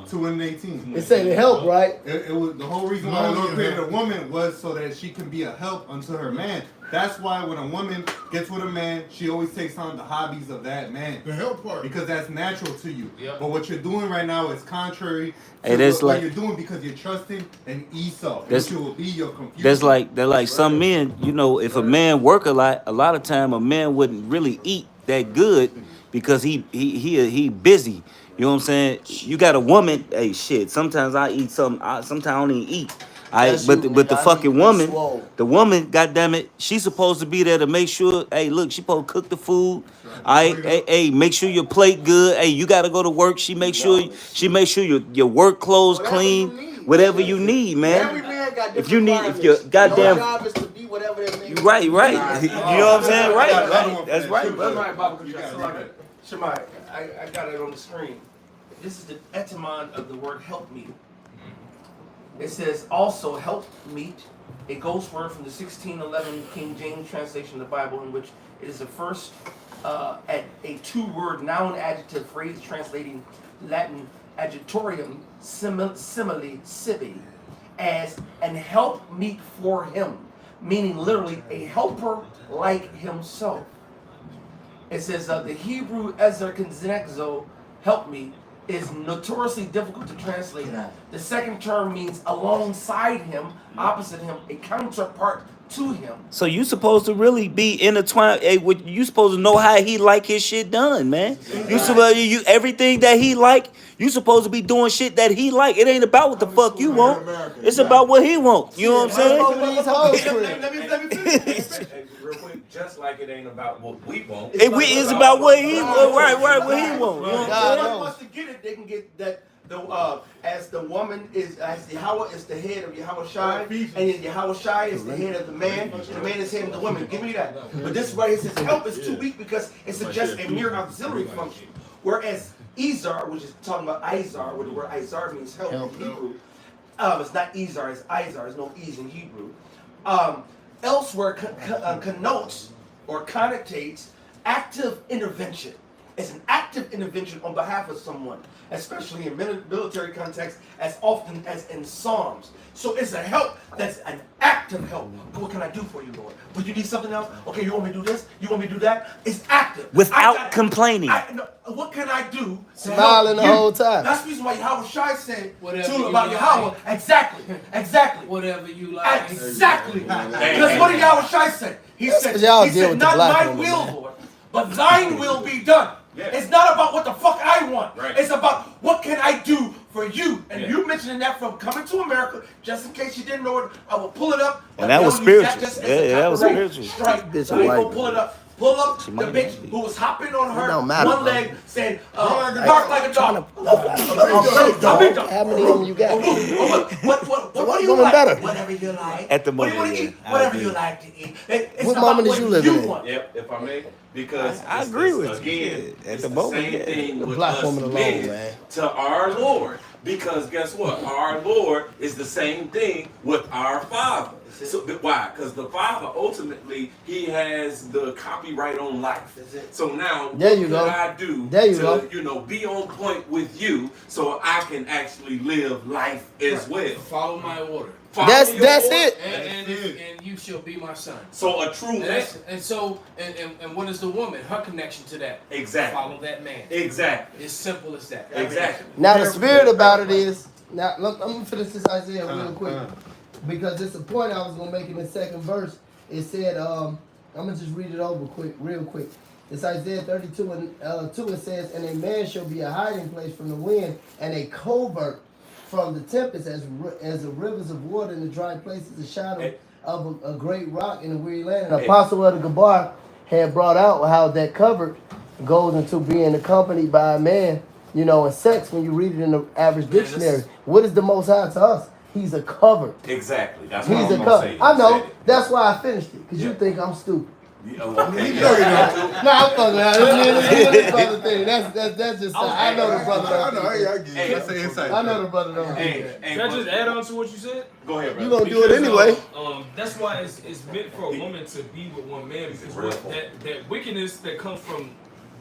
2 and 18. It said to help, right? It was the whole reason why the Lord created a woman was so that she can be a help unto her man. That's why when a woman gets with a man, she always takes on the hobbies of that man. The help part. Because that's natural to you. Yep. But what you're doing right now is contrary Hey, to that's what like- you're doing because you're trusting in Esau. That's- Which will be your confusion. They're like some men, you know, if a man work a lot of time a man wouldn't really eat that good because he busy. You know what I'm saying? You got a woman, hey shit, sometimes I eat something, sometimes I don't even eat. But the fucking woman, goddammit, she's supposed to be there to make sure, hey, look, she supposed to cook the food. Hey, make sure your plate good. Hey, you gotta go to work. She make sure your work clothes clean. Whatever you need, man. Every man got If you need, different if your goddamn, Your job is to be whatever that man right. You know what I'm saying? Right. That's right, brother. Right, Baba. Shemai, I got it on the screen. This is the etymon of the word help me. It says also help meet, a ghost word from the 1611 King James translation of the Bible, in which it is the first a two-word noun adjective phrase translating Latin adjectorium simile sibi as an help meet for him, meaning literally a helper like himself. It says the Hebrew ezer kenzenexo, help me, is notoriously difficult to translate. The second term means alongside him, opposite him, a counterpart to him. So you supposed to really be intertwined. You supposed to know how he like his shit done, man. You supposed everything that he like. You supposed to be doing shit that he like. It ain't about what the fuck you want. It's about what he want. You know what I'm saying? Let me finish. Real quick, just like it ain't about what we want. It's about what he want. Right, what he want. You know what I'm God saying? wants to get it, they can get that. As the woman is, as Yahweh is the head of Yahweh Shai, and Yahweh Shai is the head of the man, and the man is the head of the woman. Give me that. But this is why it says help is too weak because it's just a mere auxiliary function. Whereas Izar, which is talking about Izar, where the word Izar means help in Hebrew, it's not Izar, it's Izar. There's no E's in Hebrew. Elsewhere connotes or connotates active intervention. It's an active intervention on behalf of someone, especially in military context, as often as in Psalms. So it's a help that's an active help. What can I do for you, Lord? Would you need something else? Okay, you want me to do this? You want me to do that? It's active. Without complaining. What can I do to Smiling help the you? whole time. That's the reason why Yahweh Shai said Whatever about you Yahweh. like. Exactly. Whatever you like. Exactly. Because what did Yahweh Shai say? He said, y'all deal with the not black my woman, will, man. Lord, but thine will be done. Yeah. It's not about what the fuck I want. Right. It's about what can I do for you. And you mentioning that from coming to America, just in case you didn't know it, I will pull it up. And that was spiritual. That was spiritual. Strike. Bitch, I ain't white. gonna pull it up. pull up the might bitch not be. who was hopping on her don't matter, one bro. leg, saying, bark like a dog. How many of them you got? What do you woman like? better? Whatever you like. At the What do you want moment, to yeah, eat? I Whatever agree. you like to eat. It's What about moment is what you living in? want. Yep, if I may, because I it's agree this, with you. again, At it's the the moment, same yeah. thing The with black us woman alone, men man. to our Lord. Because guess what? Our Lord is the same thing with our Father. So why? Because the Father ultimately he has the copyright on life. So now There what you could go. I do There you to go. be on point with you so I can actually live life as well? Follow my order. Follow That's your order. it. And you shall be my son. So a true man. And what is the woman? Her connection to that. Exactly. Follow that man. Exactly. It's simple as that. Exactly. Now the spirit about it is, now I'm gonna finish this Isaiah real quick, because it's a point I was gonna make in the second verse. It said, I'm gonna just read it over real quick. It's Isaiah 32 and 2. It says, and a man shall be a hiding place from the wind, and a covert from the tempest, as the rivers of water in the dry places, the shadow of a great rock in a weary land. And Apostle of the Gabar had brought out how that covered goes into being accompanied by a man, you know, in sex. When you read it in the average dictionary, what is the Most High to us? He's a covered. Exactly. That's He's what a I'm gonna say. I know. That's why I finished it, because you think I'm stupid. Okay. No, I'm fucking around. This brother thing. That's just. I know the brother. I know. I get it. That's the insight. I know the brother don't do that. Can I just add on to what you said? Go ahead, brother. You gonna do it anyway. That's why it's meant for a woman to be with one man, because that wickedness that comes from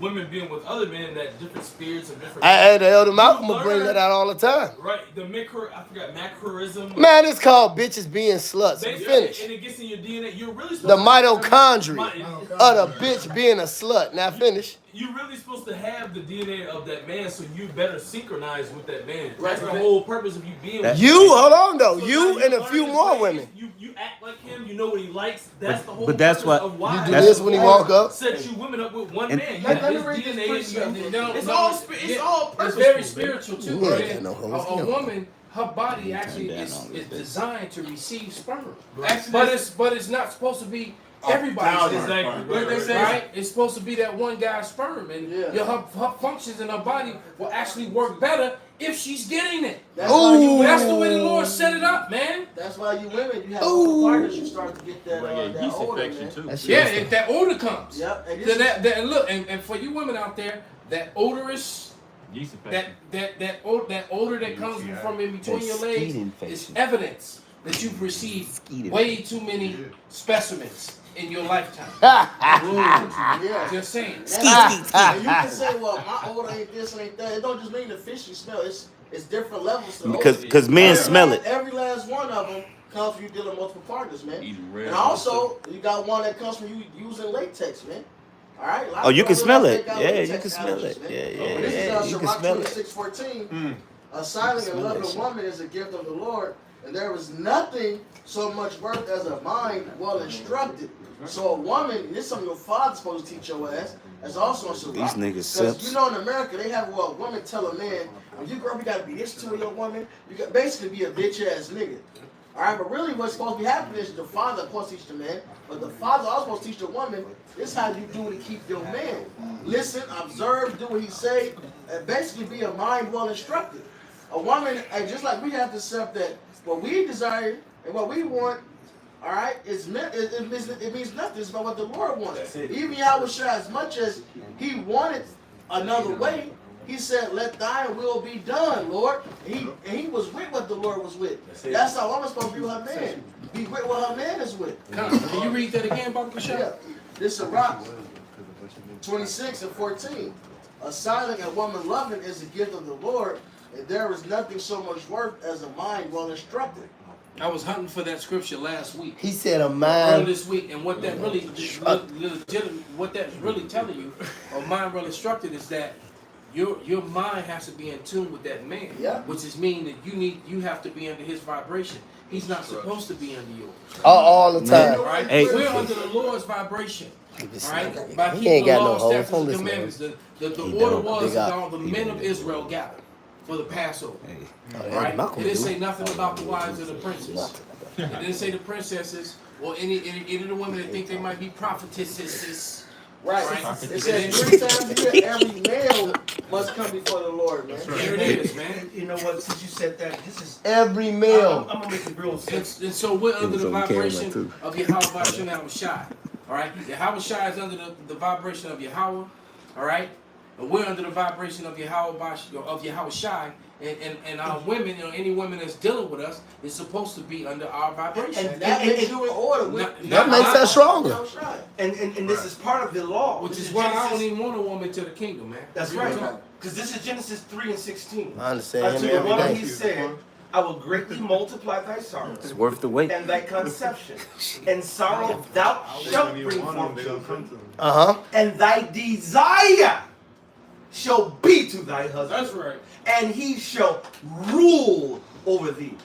women being with other men, that different spirits and different. The Elder Malcolm will bring that out all the time. Right, macroism. Man, it's called bitches being sluts. Finish. And it gets in your DNA. You're really The supposed mitochondria of the bitch being a slut. Now finish. You're really supposed to have the DNA of that man, so you better synchronize with that man. That's the whole purpose of you being with him. Hold on though. So You and a few more women. You act like him. You know what he likes. That's the whole but that's purpose what- of why. You do this when he walk up. Set you women up with one And- man. You and- have Let me his read DNA this in you. precept. It's all It's purposeful. very spiritual too. You ain't Right? got no hoes. A woman, her body actually down is on this bitch. designed to receive sperm. Actually, But it's not supposed to be everybody's sperm. Exactly. Right? It's supposed to be that one guy's sperm, and her functions in her body will actually work better if she's getting it. That's the way the Lord set it up, man. That's why you women, you have partners, you start to get that that odor, man. If that odor comes. Yep. And So that look, and for you women out there, that odorous, that odor that comes from in between your legs is evidence that you've received way too many specimens in your lifetime. yeah. Just saying. And you can say, well, my odor ain't this and ain't that. It don't just mean the fish you smell. It's different levels to odor. Because men smell it. Every last one of them comes from you dealing with multiple partners, man. And also, you got one that comes from you using latex, man. All right. Oh, you can smell it. Yeah, Yeah, you can smell it. Yeah. This is You can Sirach smell it. 26:14. A silent and loving woman is a gift of the Lord, and there is nothing so much worth as a mind well instructed. So a woman, this is something your father's supposed to teach your ass. That's also a Sirach. These niggas Because simps. you know in America they have what women tell a man, when you grow up you gotta be this to your woman. You got basically be a bitch ass nigga. Alright, but really what's supposed to be happening is the father supposed to teach the man, but the father also supposed to teach the woman, this is how you do to keep your man. Listen, observe, do what he say, and basically be a mind well instructed. A woman, and just like we have to accept that what we desire and what we want, alright, it means nothing. It's about what the Lord wants. Even Yahweh, as much as he wanted another way, he said, let thy will be done, Lord. And he was with what the Lord was with. That's how I'm supposed to be with her man. Be with what her man is with. Can you read that again, Baba Kasha? Yeah. This is Sirach 26 and 14. A silent and woman loving is a gift of the Lord, and there is nothing so much worth as a mind well instructed. I was hunting for that scripture last week. He said a Earlier mind. this week, and what that really, what that's really telling you, or mind well instructed, is that your mind has to be in tune with that man. Yeah. Which is mean that you have to be under his vibration. He's not supposed to be under yours. All the time. Right? Hey. We're under the Lord's vibration. Right? By He ain't keeping the got no law, hoes. statutes, Don't and listen to commandments. him. The He order don't. was Big that up. all the He men don't. of Israel gathered for the Passover. Oh, Right? Malcolm It didn't do. say nothing about the wives of the princes. It didn't say the princesses or any of the women that think they might be prophetesses Right. It says 3 times a year, every male must come before the Lord, man. Here it is, man. You know what? Since you said that, this is Every male. I'm gonna make it real simple. And so we're under the vibration of Yahweh Shem Shai. All right? Yahweh Shai is under the vibration of Yahweh. All right? And we're under the vibration of Yahweh Shai. And our women, any women that's dealing with us, is supposed to be under our vibration. And that makes you in order. That makes us stronger. And this is part of the law. Which is why I don't even want a woman to the kingdom, man. That's right. Because this is Genesis 3:16. I understand Unto him the every woman day. he said, I will greatly multiply thy sorrow. It's worth the wait. And thy conception. And sorrow thou shalt bring forth children. And thy desire shall be to thy husband. That's right. And he shall rule over thee.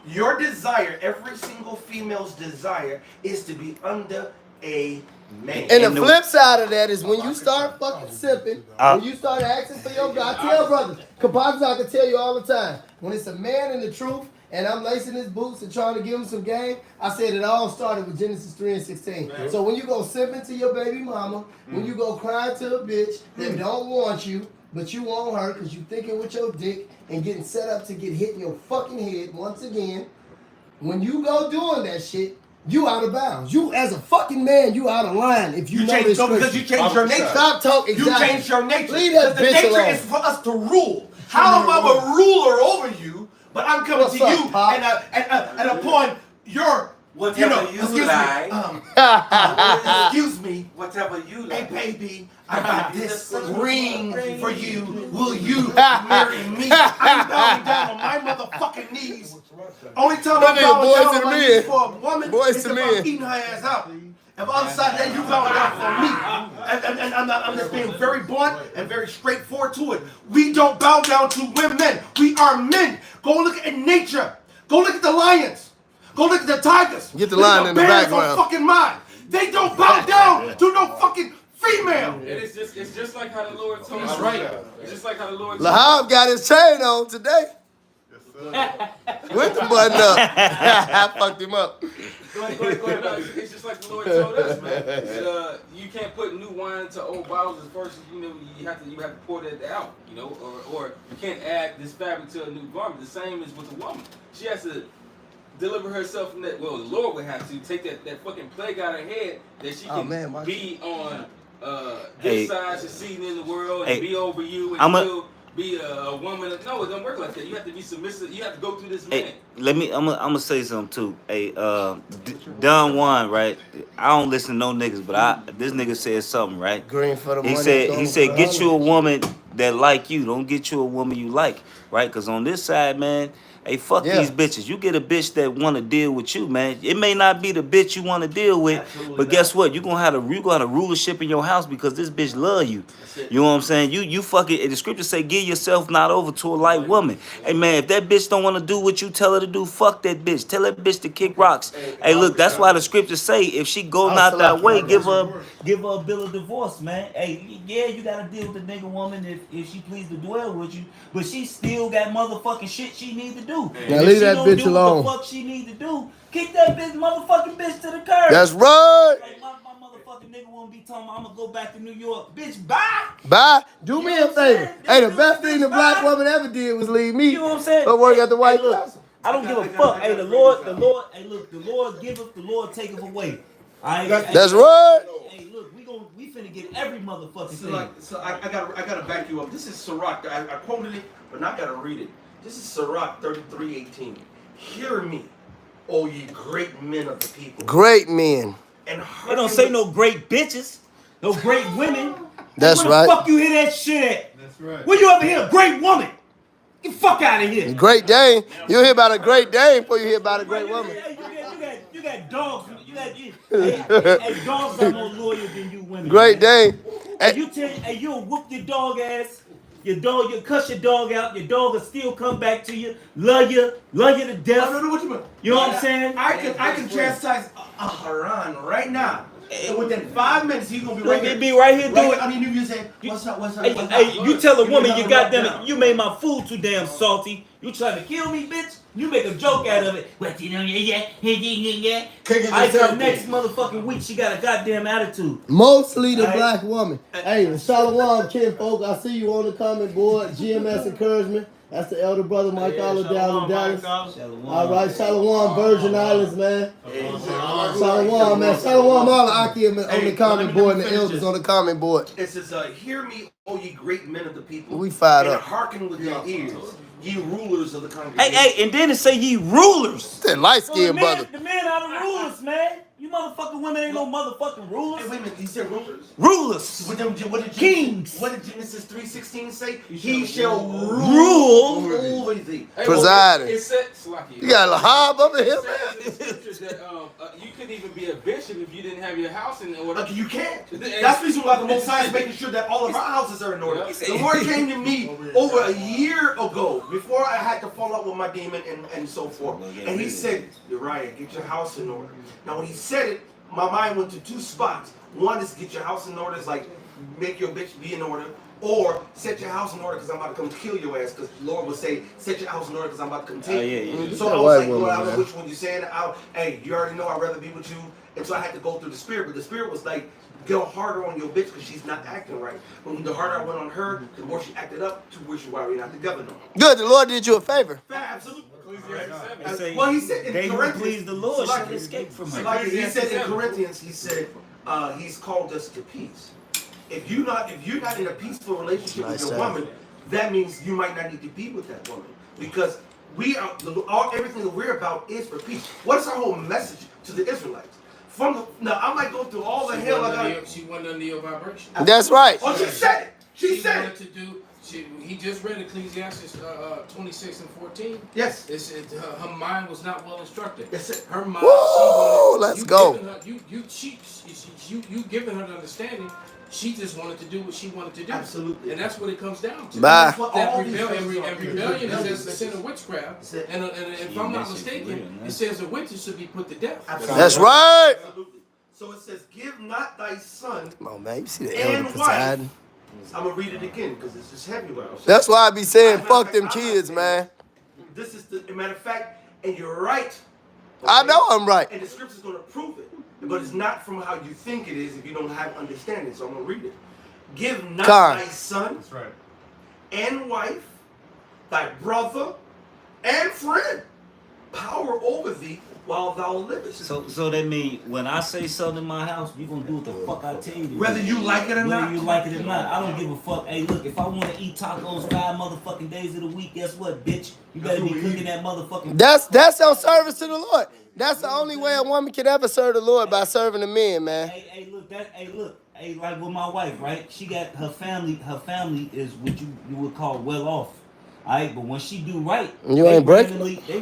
Your desire, every single female's desire, is to be under a man. And the flip side of that is when you start fucking sipping, when you start asking for your God, I tell brothers, composites I can tell you all the time, when it's a man in the truth, and I'm lacing his boots and trying to give him some game, I said it all started with Genesis 3:16. Right. So when you go sipping to your baby mama, when you go crying to a bitch that don't want you, but you want her because you thinking with your dick and getting set up to get hit in your fucking head once again, when you go doing that shit, you out of bounds. You as a fucking man, you out of line if you know change, this because you changed your nature. Stop talking. You Exactly. changed your nature. Leave that the bitch nature alone. is for us to rule. How am I a ruler over you? But I'm coming What's to up, you Pop? and upon your Whatever you excuse like. me, excuse me. Whatever you like. Hey baby, I got this ring for you. Will you marry me? I'm bowing down on my motherfucking knees. Only time I'm bowing down on my knees for a woman is if I'm eating her ass out. If other side that you bowing down for me, and I'm just being very blunt and very straightforward to it. We don't bow down to women. We are men. Go look at nature. Go look at the lions. Go look at the tigers. Get the Look at lion in the bears background. on fucking mine. They don't bow down to no fucking female. And it's just like how the Lord told us. That's right. It's just like how the Lord told us. Lahab got his chain on today. With the button up. I fucked him up. Go ahead. No, it's just like the Lord told us, man. That, you can't put new wine to old bottles as first. You have to pour that out, or you can't add this fabric to a new garment. The same is with a woman. She has to deliver herself from that. Well, the Lord would have to take that fucking plague out of her head that she can be on this side, succeeding in the world, and be over you, and still be a woman. No, it don't work like that. You have to be submissive. You have to go through this man. I'm gonna say something too. Hey, Don Juan, right? I don't listen to no niggas, but this nigga said something, right? Green for the He money. He said, get you a woman that like you. Don't get you a woman you like, right? Because on this side, man, hey, fuck these bitches. You get a bitch that want to deal with you, man. It may not be the bitch you want to deal with, but guess what? You gonna have rulership in your house because this bitch love you. You know what I'm saying? You fucking. The scriptures say, give yourself not over to a light woman. Hey man, if that bitch don't want to do what you tell her to do, fuck that bitch. Tell that bitch to kick rocks. Hey, look, that's why the scriptures say if she go not that way, give her a bill of divorce, man. Hey, yeah, you gotta deal with the nigga woman if she please to dwell with you, but she still got motherfucking shit she need to do. Now leave that bitch alone. What the fuck she need to do? Kick that motherfucking bitch to the curb. That's right. Hey, my motherfucking nigga won't be talking about I'm gonna go back to New York. Bitch, bye. Bye. Do me a favor. Hey, the best thing the black woman ever did was leave me. You know what I'm saying? Go work at the White House. I don't give a fuck. Hey, the Lord, hey, look, the Lord giveth, the Lord taketh away. That's right. Hey, look, we finna get every motherfucking thing. So I gotta back you up. This is Sirach. I quoted it, but now I gotta read it. This is Sirach 33:18. Hear me, O ye great men of the people. Great men. And They don't say no great bitches, no great women. That's Where right. the fuck you hear that shit at? That's right. Where you ever hear a great woman? Get the fuck out of here. Great Dane. You'll hear about a great Dane before you hear about a great woman. You got dogs. Hey, dogs are more loyal than you women. Great Dane. Hey, you'll whoop your dog ass. Your dog, you cuss your dog out. Your dog will still come back to you, love you to death. I don't know what you mean. You know what I'm saying? I can chastise a Haran right now. And within 5 minutes, he's gonna be right here. Be right here doing. I mean, you say, what's up? Hey, you tell a woman, you goddamn it, you made my food too damn salty. You trying to kill me, bitch? You make a joke out of it. What you know? Yeah. I got next motherfucking week. She got a goddamn attitude. Mostly the black woman. Hey, Shalom, kinfolk. I see you on the comment board. GMS encouragement. That's the elder brother Mike Olive down in Dallas. All right, Shalom, Virgin Islands, man. Shalom, man. Shalom, all the Aki on the comment board and the elders on the comment board. It says, hear me, O ye great men of the people. We fired and up. hearken with your ears, ye rulers of the congregation. Hey, and then it say ye rulers. That light-skinned brother. The men are the rulers, man. You motherfucking women ain't no motherfucking rulers. Hey, wait a minute, he said rulers? Rulers. What did Kings. What did Genesis 3:16 say? He shall rule over thee. Presiding. It said, You got a hob up in here, it says in the scriptures that you couldn't even be a bishop if you didn't have your house in order. You can't. That's the reason why the Most High is making sure that all of our houses are in order. The Lord came to me over a year ago, before I had to fall out with my demon and so forth. And he said, Uriah, get your house in order. Now when he said it, my mind went to two spots. One is get your house in order, is like make your bitch be in order. Or set your house in order because I'm about to come kill your ass. Because the Lord would say, set your house in order because I'm about to come take you. So I was like, Lord, I don't know which one you're saying. Hey, you already know I'd rather be with you. And so I had to go through the spirit. But the spirit was like, go harder on your bitch because she's not acting right. When the harder I went on her, the more she acted up to where she already not together no more. Good, the Lord did you a favor. Absolutely. Well, he said in they who Corinthians, please the Lord shall escape from it. he said in Corinthians, he said, he's called us to peace. If you're not in a peaceful relationship with your woman, that means you might not need to be with that woman because we are everything that we're about is for peace. What is our whole message to the Israelites? Now I might go through all the hell I got. She went under your vibration. That's right. Oh, she said it. She said it. He just read Ecclesiastes 26 and 14. Yes. Her mind was not well instructed. Yes. Her mind. Woo, let's go. You giving her the understanding. She just wanted to do what she wanted to do. Absolutely. And that's what it comes down to. Bye. That rebellion is a sin of witchcraft. And if I'm not mistaken, it says the witches should be put to death. Absolutely. That's right. Absolutely. So it says, give not thy son. Come on, man. You see the elder And presiding. I'm going to read it again because it's just heavy. That's why I be saying, fuck them kids, man. This is the matter of fact, and you're right. Okay? I know I'm right. And the scripture's going to prove it. But it's not from how you think it is if you don't have understanding. So I'm going to read it. Give not thy son and wife, thy brother and friend, power over thee while thou livest. So that means when I say something in my house, you gonna do what the fuck I tell you to do. Whether you like it or not. Whether you like it or not. I don't give a fuck. Hey, look, if I want to eat tacos 5 motherfucking days of the week, guess what, bitch? You better be cooking that motherfucking. That's your service to the Lord. That's the only way a woman can ever serve the Lord, by serving the men, man. Hey, look. Hey, like with my wife, right? She got her family. Her family is what you would call well off. Alright, but when she do right, you ain't breaking. They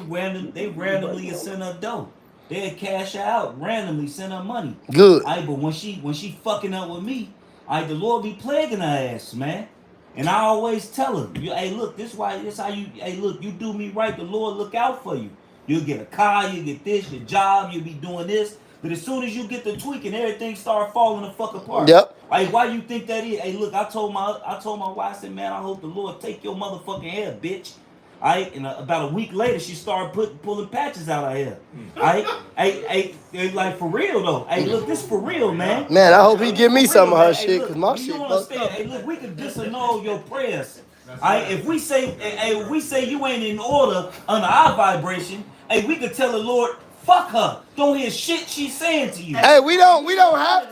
randomly send her dough. They cash her out randomly, send her money. Good. Alright, but when she fucking up with me, alright, the Lord be plaguing her ass, man. And I always tell her, hey, look, this how you. Hey, look, you do me right, the Lord look out for you. You'll get a car, you get this, your job, you'll be doing this. But as soon as you get the tweaking, everything start falling the fuck apart. Yep. Like, why you think that is? Hey, look, I told my wife, I said, man, I hope the Lord take your motherfucking hair, bitch. Alright, and about a week later, she started pulling patches out of her hair. Alright, hey, like for real though. Hey, look, this for real, man. Man, I hope he give me some of her shit, cause my you shit don't fucked understand. up. Hey, look, we can disannul your prayers. Alright, if we say you ain't in order under our vibration, hey, we could tell the Lord, fuck her. Don't hear shit she's saying to you. Hey, we don't have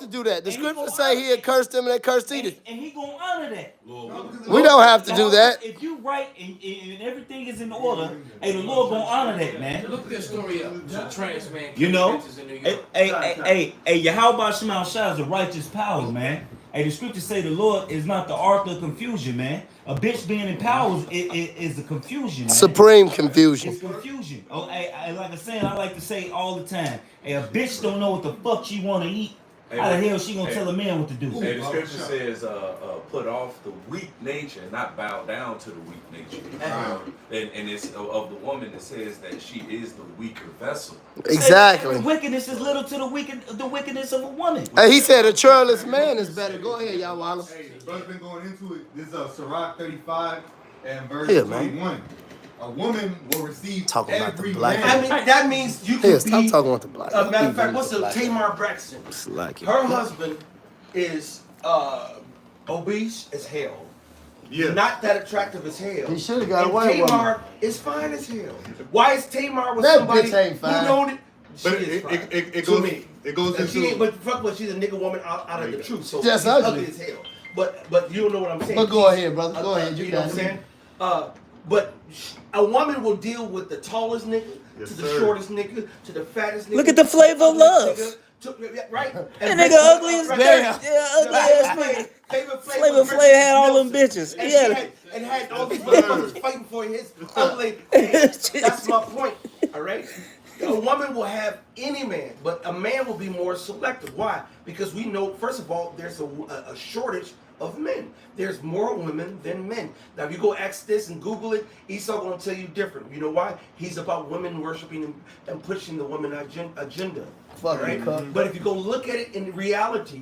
to do that. The scriptures say he had cursed them and they cursed Edith. And he gonna honor that. We don't have to do that. If you right and everything is in order, hey, the Lord gonna honor that, man. Look that story up. Trans man. You know, hey, Yahweh Shema Shah is a righteous power, man. Hey, the scriptures say the Lord is not the author of confusion, man. A bitch being in power is the confusion, man. Supreme confusion. It's confusion. Oh, hey, like I like to say all the time, hey, a bitch don't know what the fuck she want to eat. How the hell she gonna tell a man what to do? Hey, the scripture says, put off the weak nature, not bow down to the weak nature. And it's of the woman that says that she is the weaker vessel. Exactly. The wickedness is little to the wickedness of a woman. Hey, he said a churless man is better. Go ahead, y'all, Wallace. Hey, the brother's been going into it. This is Sirach 35 and verse 21. a woman will receive Talking about the every black man. I mean, that means you Hey, can stop be. talking about the black. Matter of fact, what's the Tamar Braxton? Her husband is obese as hell. Yeah. Not that attractive as hell. He should have got And away with Tamar is fine as hell. Why is Tamar with That somebody bitch ain't fine. who know that? She But is fine. it To goes me. it goes And she ain't, into but fuck what, she's a nigga woman out of the truth. So Just she's ugly. ugly as hell. But you don't know what I'm saying. But go ahead, brother. Go ahead. You You know what got I'm it. saying? But a woman will deal with the tallest nigga, Yes, to the sir. shortest nigga, to the fattest nigga. Look at the flavor of love. Right? That And nigga ugly as right damn. there. Yeah, ugly ass nigga. Flavor Flav had all them bitches. And He he had had, and had all these motherfuckers fighting for his ugly. That's my point. All right. A woman will have any man, but a man will be more selective. Why? Because we know, first of all, there's a shortage of men. There's more women than men. Now, if you go ask this and Google it, Esau gonna tell you different. You know why? He's about women worshiping and pushing the woman agenda. Fucking cuck. But if you go look at it in reality,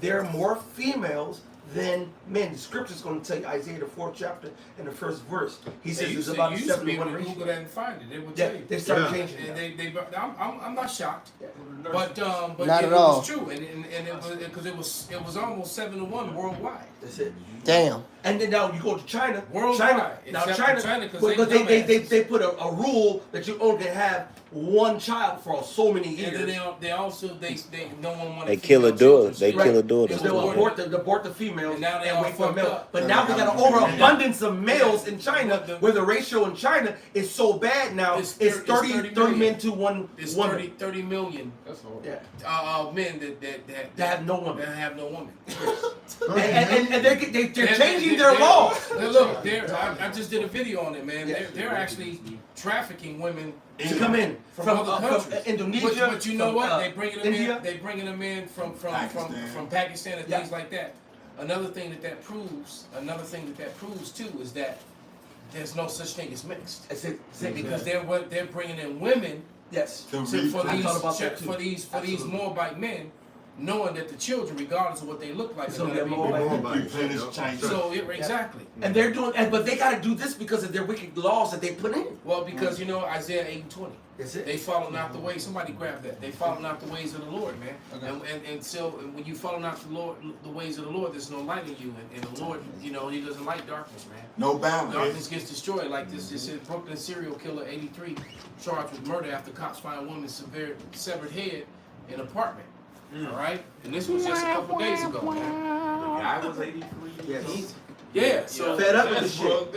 there are more females than men. The scripture's going to tell you, Isaiah the 4th chapter and the 1st verse. He says it's about a you used to be 7 to able 1 to Google ratio. that and find it. They will Yeah, tell you. they started changing And that. I'm not shocked, but Not it at all. was true, and it was because it was almost 7 to 1 worldwide. That's it. Damn. And then now you go to China. Worldwide. Now Except China, because because they put a rule that you only can have one child for so many years. And then they also no one wanted They kill a daughter. They kill a daughter. Because they'll abort the females And now they and all wait for a fucked male. up. But now they got an overabundance of males in China, where the ratio in China is so bad now. It's 30 men to one It's woman. 30 million men that have no woman. That have no woman. And they're changing their laws. Look, I just did a video on it, man. They're actually trafficking women To come in from other countries. Indonesia, But you know from, what? They bringing them India. in. They bringing them in from Pakistan and things like that. Another thing that proves too is that there's no such thing as mixed. That's it. Because they're bringing in women. Yes. For these Moabite men, knowing that the children, regardless of what they look like, So are they're gonna be Moabite. So exactly. And they're doing, but they got to do this because of their wicked laws that they put in. Well, because Isaiah 8:20. That's it. They following out the ways. Somebody grab that. They following out the ways of the Lord, man. Okay. And so when you following out the ways of the Lord, there's no light in you. And the Lord, He doesn't like darkness, man. No balance. Darkness gets destroyed. Like this said, Brooklyn serial killer 83 charged with murder after cops find woman's severed head in apartment. All right, and this was just a couple days ago, man. The guy was 83. Yes. Yeah, so Fed up with the shit.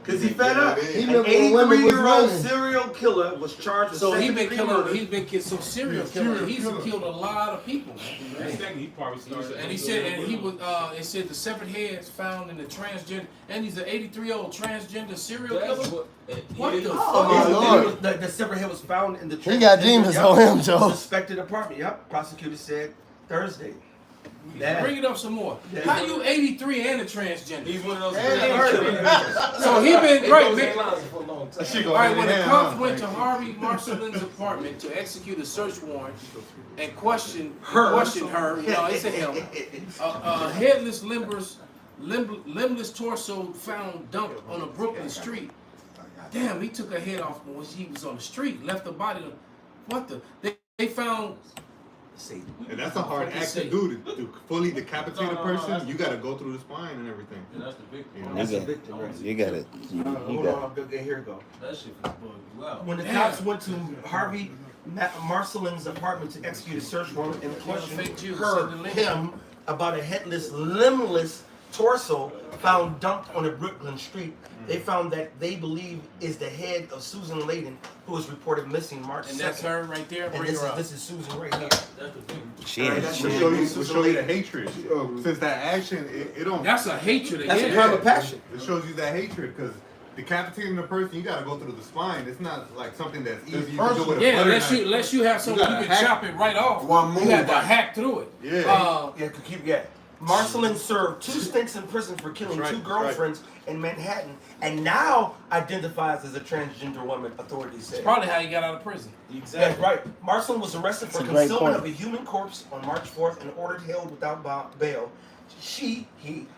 Because he fed up. He An remember when women was 83-year-old running. serial killer was charged with So he's second been degree killing. murder. He's been killing some serial killer. He's killed a lot of people, man. He probably started. And he said, it said the severed heads found in the transgender, and he's an 83-year-old transgender serial killer. What the fuck? Oh, Lord. The severed head was found in the He got demons on him, Joe. Suspected apartment. Yep. Prosecutor said Thursday. Bring it up some more. How you 83 and a transgender? He's one of those. So he been right, man. All All right, when the cops went to Harvey Marcelin's apartment to execute a search warrant and question her, it's a him. Headless limbless torso found dumped on a Brooklyn street. Damn, he took her head off when he was on the street, left the body. What the? They found. And that's a hard act to do to fully decapitate a person. You got to go through the spine and everything. That's the victim. That's the victim, right? You got it. Hold on, here it go. That shit was bugged. Wow. When the cops went to Harvey Marcelin's apartment to execute a search warrant and question him about a headless, limbless torso found dumped on a Brooklyn street, they found that they believe is the head of Susan Layden, who was reported missing March 2nd. And that's her right there. And this is Susan right here. We'll show you the hatred. Since that action, it don't. That's a hatred. That's a crime of passion. It shows you that hatred because decapitating a person, you got to go through the spine. It's not like something that's easy. You can do with a butter knife. Unless you have something you can chop it right off. You have to hack through it. Marcelin served 2 stints in prison for killing 2 girlfriends in Manhattan, and now identifies as a transgender woman, authorities say. That's probably how he got out of prison. Exactly. That's right. Marcelin was arrested for concealment of a human corpse on March 4th and ordered held without bail. He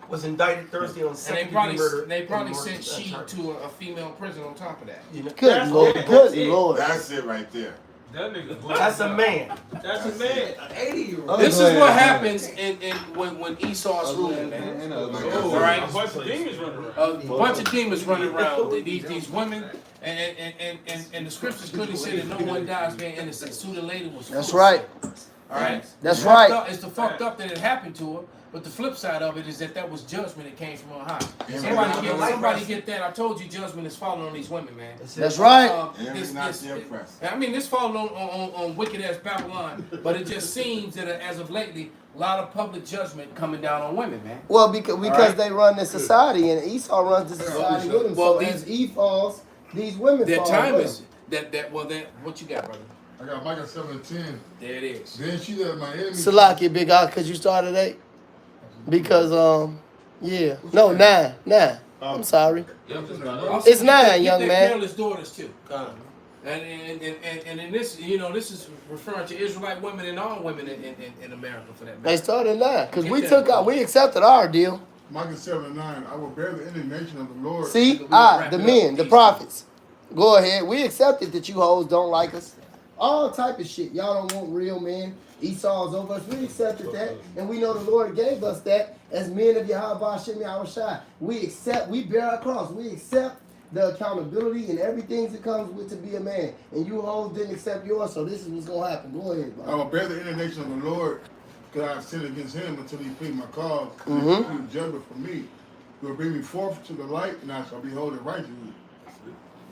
was indicted Thursday on And second degree murder. they probably and sent she charge. to a female prison on top of that. You know, Good Lord, good Lord. That's it right there. That nigga. That's a man. That's a man. An 80-year-old. This is what happens when Esau's ruling, man. All right, A bunch of demons running around. a bunch of demons running around. These women, and the scriptures clearly say that no one dies being innocent. So the lady was. That's right. All right. That's It's right. fucked up- It's the fucked up that it happened to her. But the flip side of it is that was judgment that came from on high. Somebody get that. I told you judgment is falling on these women, man. That's right. I mean, this falling on wicked ass Babylon, but it just seems that as of lately, a lot of public judgment coming down on women, man. Well, because they run the society, and Esau runs the society with them. Well, So as E falls, these women Their fall. time with is that. What you got, brother? I got Micah 7:10. There it is. Then she that my enemy. Salaki, big eye, because you started 8. Because, yeah. No, 9. I'm sorry. It's 9, young Get man. careless daughters, too. And in this, this is referring to Israelite women and all women in America for that matter. They started 9. Because we accepted our deal. Micah 7:9. I will bear the indignation of the Lord. See? The men, the prophets. Go ahead. We accepted that you hoes don't like us. All type of shit. Y'all don't want real men. Esau's over us. We accepted that. And we know the Lord gave us that as men of Yahweh Shem Yahushai. We bear our cross. We accept the accountability and everything that comes with to be a man. And you hoes didn't accept yours, so this is what's going to happen. Go ahead, bro. I will bear the indignation of the Lord because I have sinned against him until he plead my cause. Mm-hmm. He will judge it for me. He will bring me forth to the light, and I shall behold it righteously.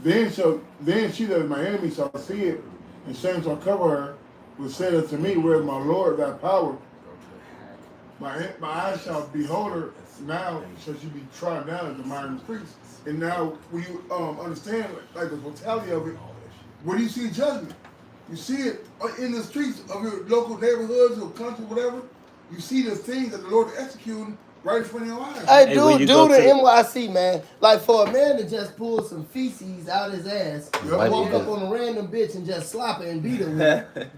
Then she that is my enemy shall see it, and shame shall cover her, will say unto me, where is my Lord, thy power? My eyes shall behold her, now shall she be trodden down as the miry priest. And now, when you understand like the totality of it, where do you see judgment? You see it in the streets of your local neighborhoods or country, whatever. You see the things that the Lord is executing right in front of your eyes. Hey, do the NYC, man. Like, for a man to just pull some feces out his ass, walk up on a random bitch and just slap her and beat her with it.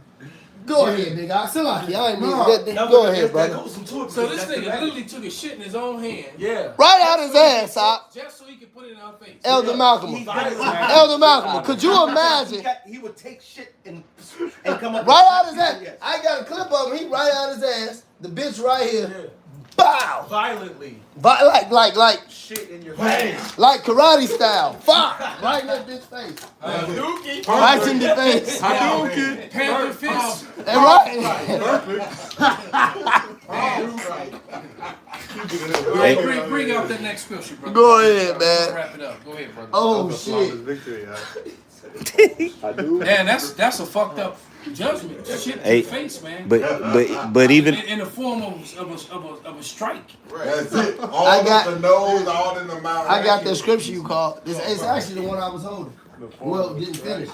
Go ahead, big eye. Salaki, I ain't mean that. Go ahead, brother. So this nigga literally took his shit in his own hand. Yeah. Right out his ass, Sock. Just so he could put it in her face. Elder Malcolm. Elder Malcolm, could you imagine? He would take shit and come up Right out his ass. I got a clip of him. He right out his ass. The bitch right here. Bow. Violently. Like shit in your face. Like karate style. Fuck. Right in that bitch face. Hadouken. Right in the face. Hadouken. Panther fist. And right. Bring out that next scripture, brother. Go ahead, man. Wrap it up. Go ahead, brother. Oh shit. Man, that's a fucked up judgment. Shit in the face, man. But even in the form of a strike. That's it. All in the nose, all in the mouth. I got the scripture you called. It's actually the one I was holding. Well, didn't finish.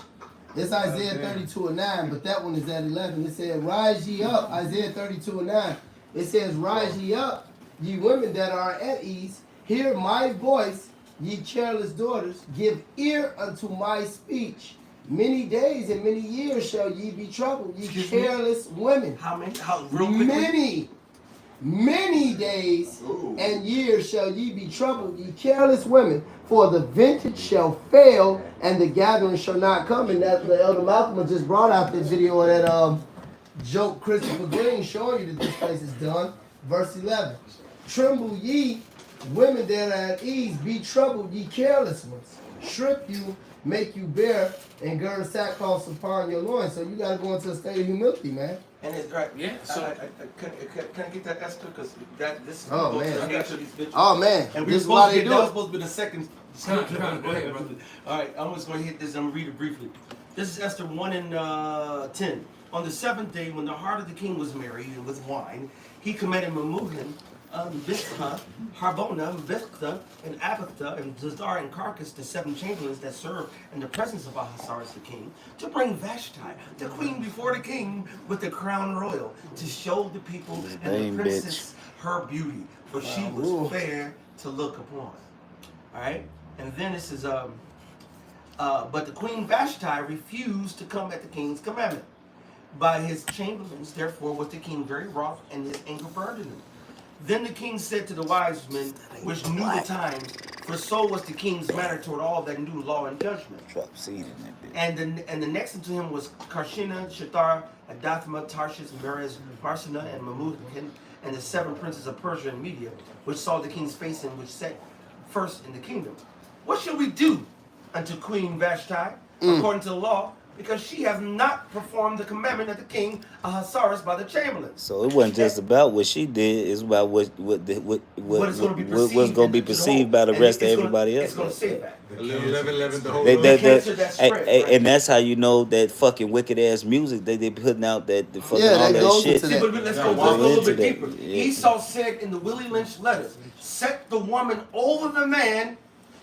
It's Isaiah 32:9, but that one is at 11. It says, "Rise ye up," Isaiah 32:9. It says, "Rise ye up, ye women that are at ease. Hear my voice, ye careless daughters. Give ear unto my speech. Many days and many years shall ye be troubled, ye careless women." How many? Real quickly? Many days and years shall ye be troubled, ye careless women, for the vintage shall fail and the gathering shall not come. And that the Elder Malcolm just brought out this video of that joke Christopher Green showing you that this place is done. Verse 11. Tremble ye, women that are at ease, be troubled, ye careless ones. Strip you, make you bare, and gird sackcloth upon your loins. So you got to go into a state of humility, man. And it's right. Yeah. So can I get that Esther? Because this is Oh, man. these bitches. Oh man, And we this were is why supposed to they get do that was it. supposed to be the second. Go ahead, brother. All right, I'm just going to hit this. I'm going to read it briefly. This is Esther 1 and 10. On the 7th day, when the heart of the king was merry and with wine, he commanded Memucan, Biztha, Harbona, Biztha, and Abatha, and Zazar and Carcass, the 7 chamberlains that served in the presence of Ahasuerus the king, to bring Vashti, the queen, before the king with the crown royal, to show the people and the princess her beauty, for she was fair to look upon. All right, and then this is but the queen Vashti refused to come at the king's commandment. By his chamberlains, therefore, was the king very wroth, and his anger burned in him. Then the king said to the wise men, which knew the times, for so was the king's manner toward all that knew law and judgment. Drop seed in that bitch. And the next unto him was Karshina, Shathar, Adathma, Tarshish, Meres, Marsina, and Mamukin, and the 7 princes of Persia and Media, which saw the king's face and which sat first in the kingdom. What shall we do unto Queen Vashti, according to the law? Because she has not performed the commandment of the king Ahasuerus by the chamberlain. So it wasn't just about what she did; it's about what's going to be perceived by the rest of everybody else. It's going to say that. And that's how you know that fucking wicked ass music they putting out that the fucking all that shit. See, but let's go a little bit deeper. Esau said in the Willie Lynch letters, "Set the woman over the man,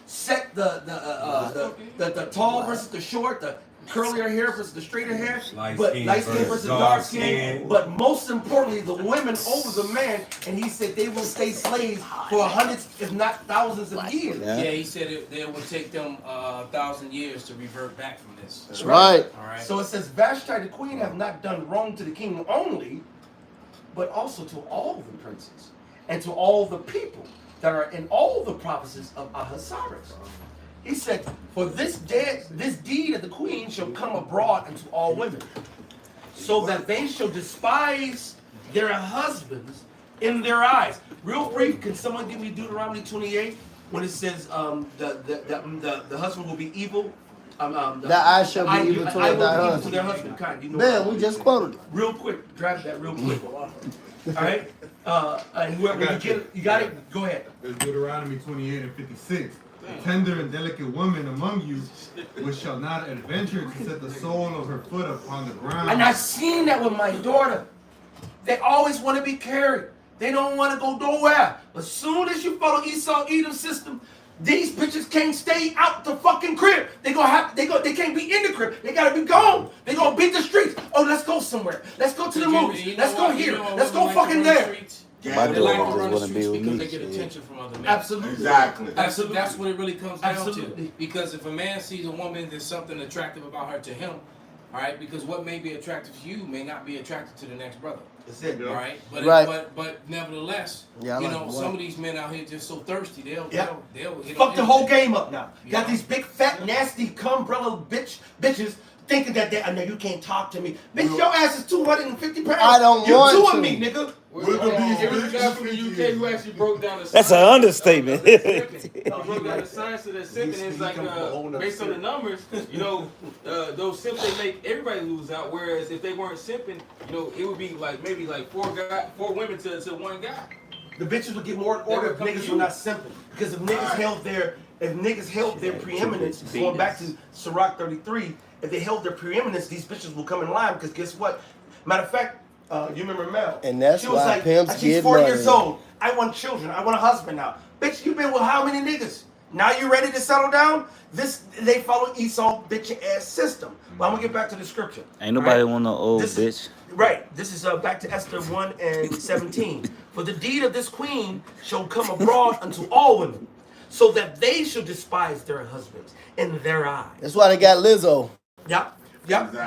set the tall versus the short, the curlier hair versus the straighter hair, but light skin versus dark skin. But most importantly, the women over the man." And he said they will stay slaves for hundreds, if not thousands of years. Yeah, he said it would take them 1,000 years to revert back from this. That's right. All right. So it says Vashti the queen have not done wrong to the king only, but also to all the princes and to all the people that are in all the provinces of Ahasuerus. He said, for this deed of the queen shall come abroad unto all women, so that they shall despise their husbands in their eyes. Real brief, can someone give me Deuteronomy 28 when it says the husband will be evil? That I shall be evil toward thy husband. To their husband, kind. You know Man, we just quoted it. Real quick, grab that real quick. All right? And whoever you get it, you got it? Go ahead. It's Deuteronomy 28 and 56. A tender and delicate woman among you, which shall not adventure to set the sole of her foot upon the ground. And I've seen that with my daughter. They always want to be carried. They don't want to go nowhere. But as soon as you follow Esau Edom's system, these bitches can't stay out the fucking crib. They can't be in the crib. They gotta be gone. They gonna beat the streets. Oh, let's go somewhere. Let's go to the movies. Let's go here. Let's go fucking there. My daughter just want to be with because me. they get attention from other men. Absolutely. Exactly. Absolutely. That's what it really comes down Absolutely. to. Because if a man sees a woman, there's something attractive about her to him. All right, because what may be attractive to you may not be attractive to the next brother. That's it. All right, but nevertheless, Yeah, I you like know, the some one. of these men out here just so thirsty, they'll Fuck the whole game up now. You Got know? these big fat nasty cumbrella bitches thinking that I know you can't talk to me. Bitch, your ass is 250 pounds. I don't You're want two to. of me, nigga. It was a guy from the UK who actually broke down the science. That's an understatement. He broke down the science of that simping, and it's like based on the numbers, you know, those simps they make everybody lose out. Whereas if they weren't simping, you know, it would be like maybe like four women to one guy. The bitches would get more in order if niggas were not simple. Because if niggas held their preeminence, going back to Sirach 33, if they held their preeminence, these bitches will come in line. Because guess what? Matter of fact, you remember Mel? And that's she was why like, pimps she's get 40 money. years old. I want children. I want a husband now. Bitch, you been with how many niggas? Now you ready to settle down? They follow Esau bitch ass system. But I'm gonna get back to the scripture. Ain't nobody want no old bitch. Right. This is back to Esther 1 and 17. For the deed of this queen shall come abroad unto all women, so that they shall despise their husbands in their eyes. That's why they got Lizzo. Yep.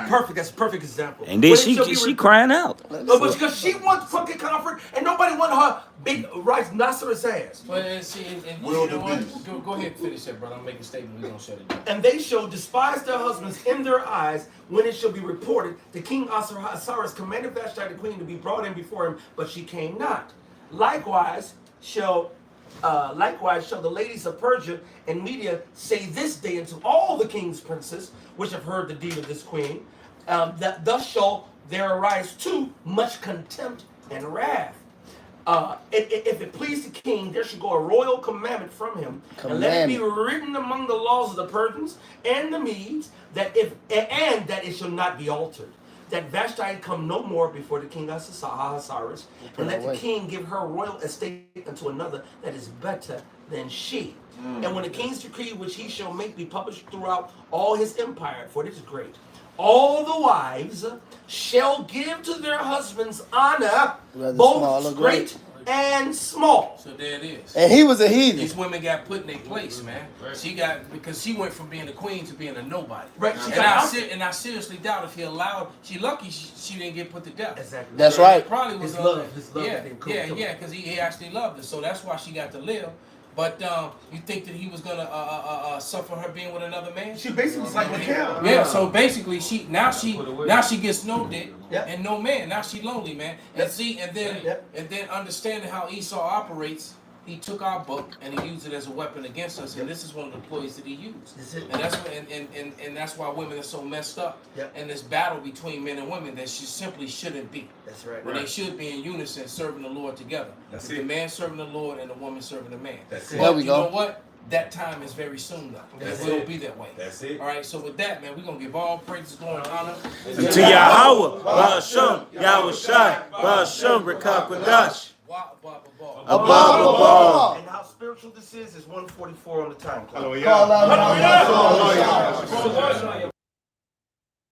Perfect. That's a perfect example. And then she crying out. No, but because she wants fucking comfort, and nobody want her big rhinoceros ass. But see, you know what? Go ahead and finish that, brother. I'm making a statement. We're gonna shut it down. And they shall despise their husbands in their eyes when it shall be reported, the king Ahasuerus commanded Vashti the queen to be brought in before him, but she came not. Likewise shall the ladies of Persia and Media say this day unto all the king's princes, which have heard the deed of this queen, that thus shall there arise too much contempt and wrath. If it please the king, there should go a royal commandment from him, and let it be written among the laws of the Persians and the Medes, that it shall not be altered. That Vashti come no more before the king Ahasuerus, and let the king give her royal estate unto another that is better than she. And when the king's decree which he shall make be published throughout all his empire, for it is great, all the wives shall give to their husbands honor, both great and small. So there it is. And he was a heathen. These women got put in their place, man. Because she went from being a queen to being a nobody. Right. And I seriously doubt if he allowed. She lucky she didn't get put to death. Exactly. That's right. It probably was His love. yeah, because he actually loved her, so that's why she got to live. But you think that he was gonna suffer her being with another man? She basically was like Mikhail. Yeah. So basically, she gets no dick and no man. Now she lonely, man. And see, and then understanding how Esau operates, he took our book and he used it as a weapon against us. And this is one of the ploys that he used. And that's what, and that's why women are so messed up. And this battle between men and women that she simply shouldn't be. That's right. When they should be in unison, serving the Lord together. That's The it. man serving the Lord and the woman serving the man. That's it. But There we you go. know what? That time is very soon now. That's It will it. be that way. That's it. All right. So with that, man, we're gonna give all praises, glory, and honor To Yahweh, Ba'asham, Yahweh Shai, Ba'asham, Rekakwadash. Above. And how spiritual this is 144 on the time clock. Hallelujah.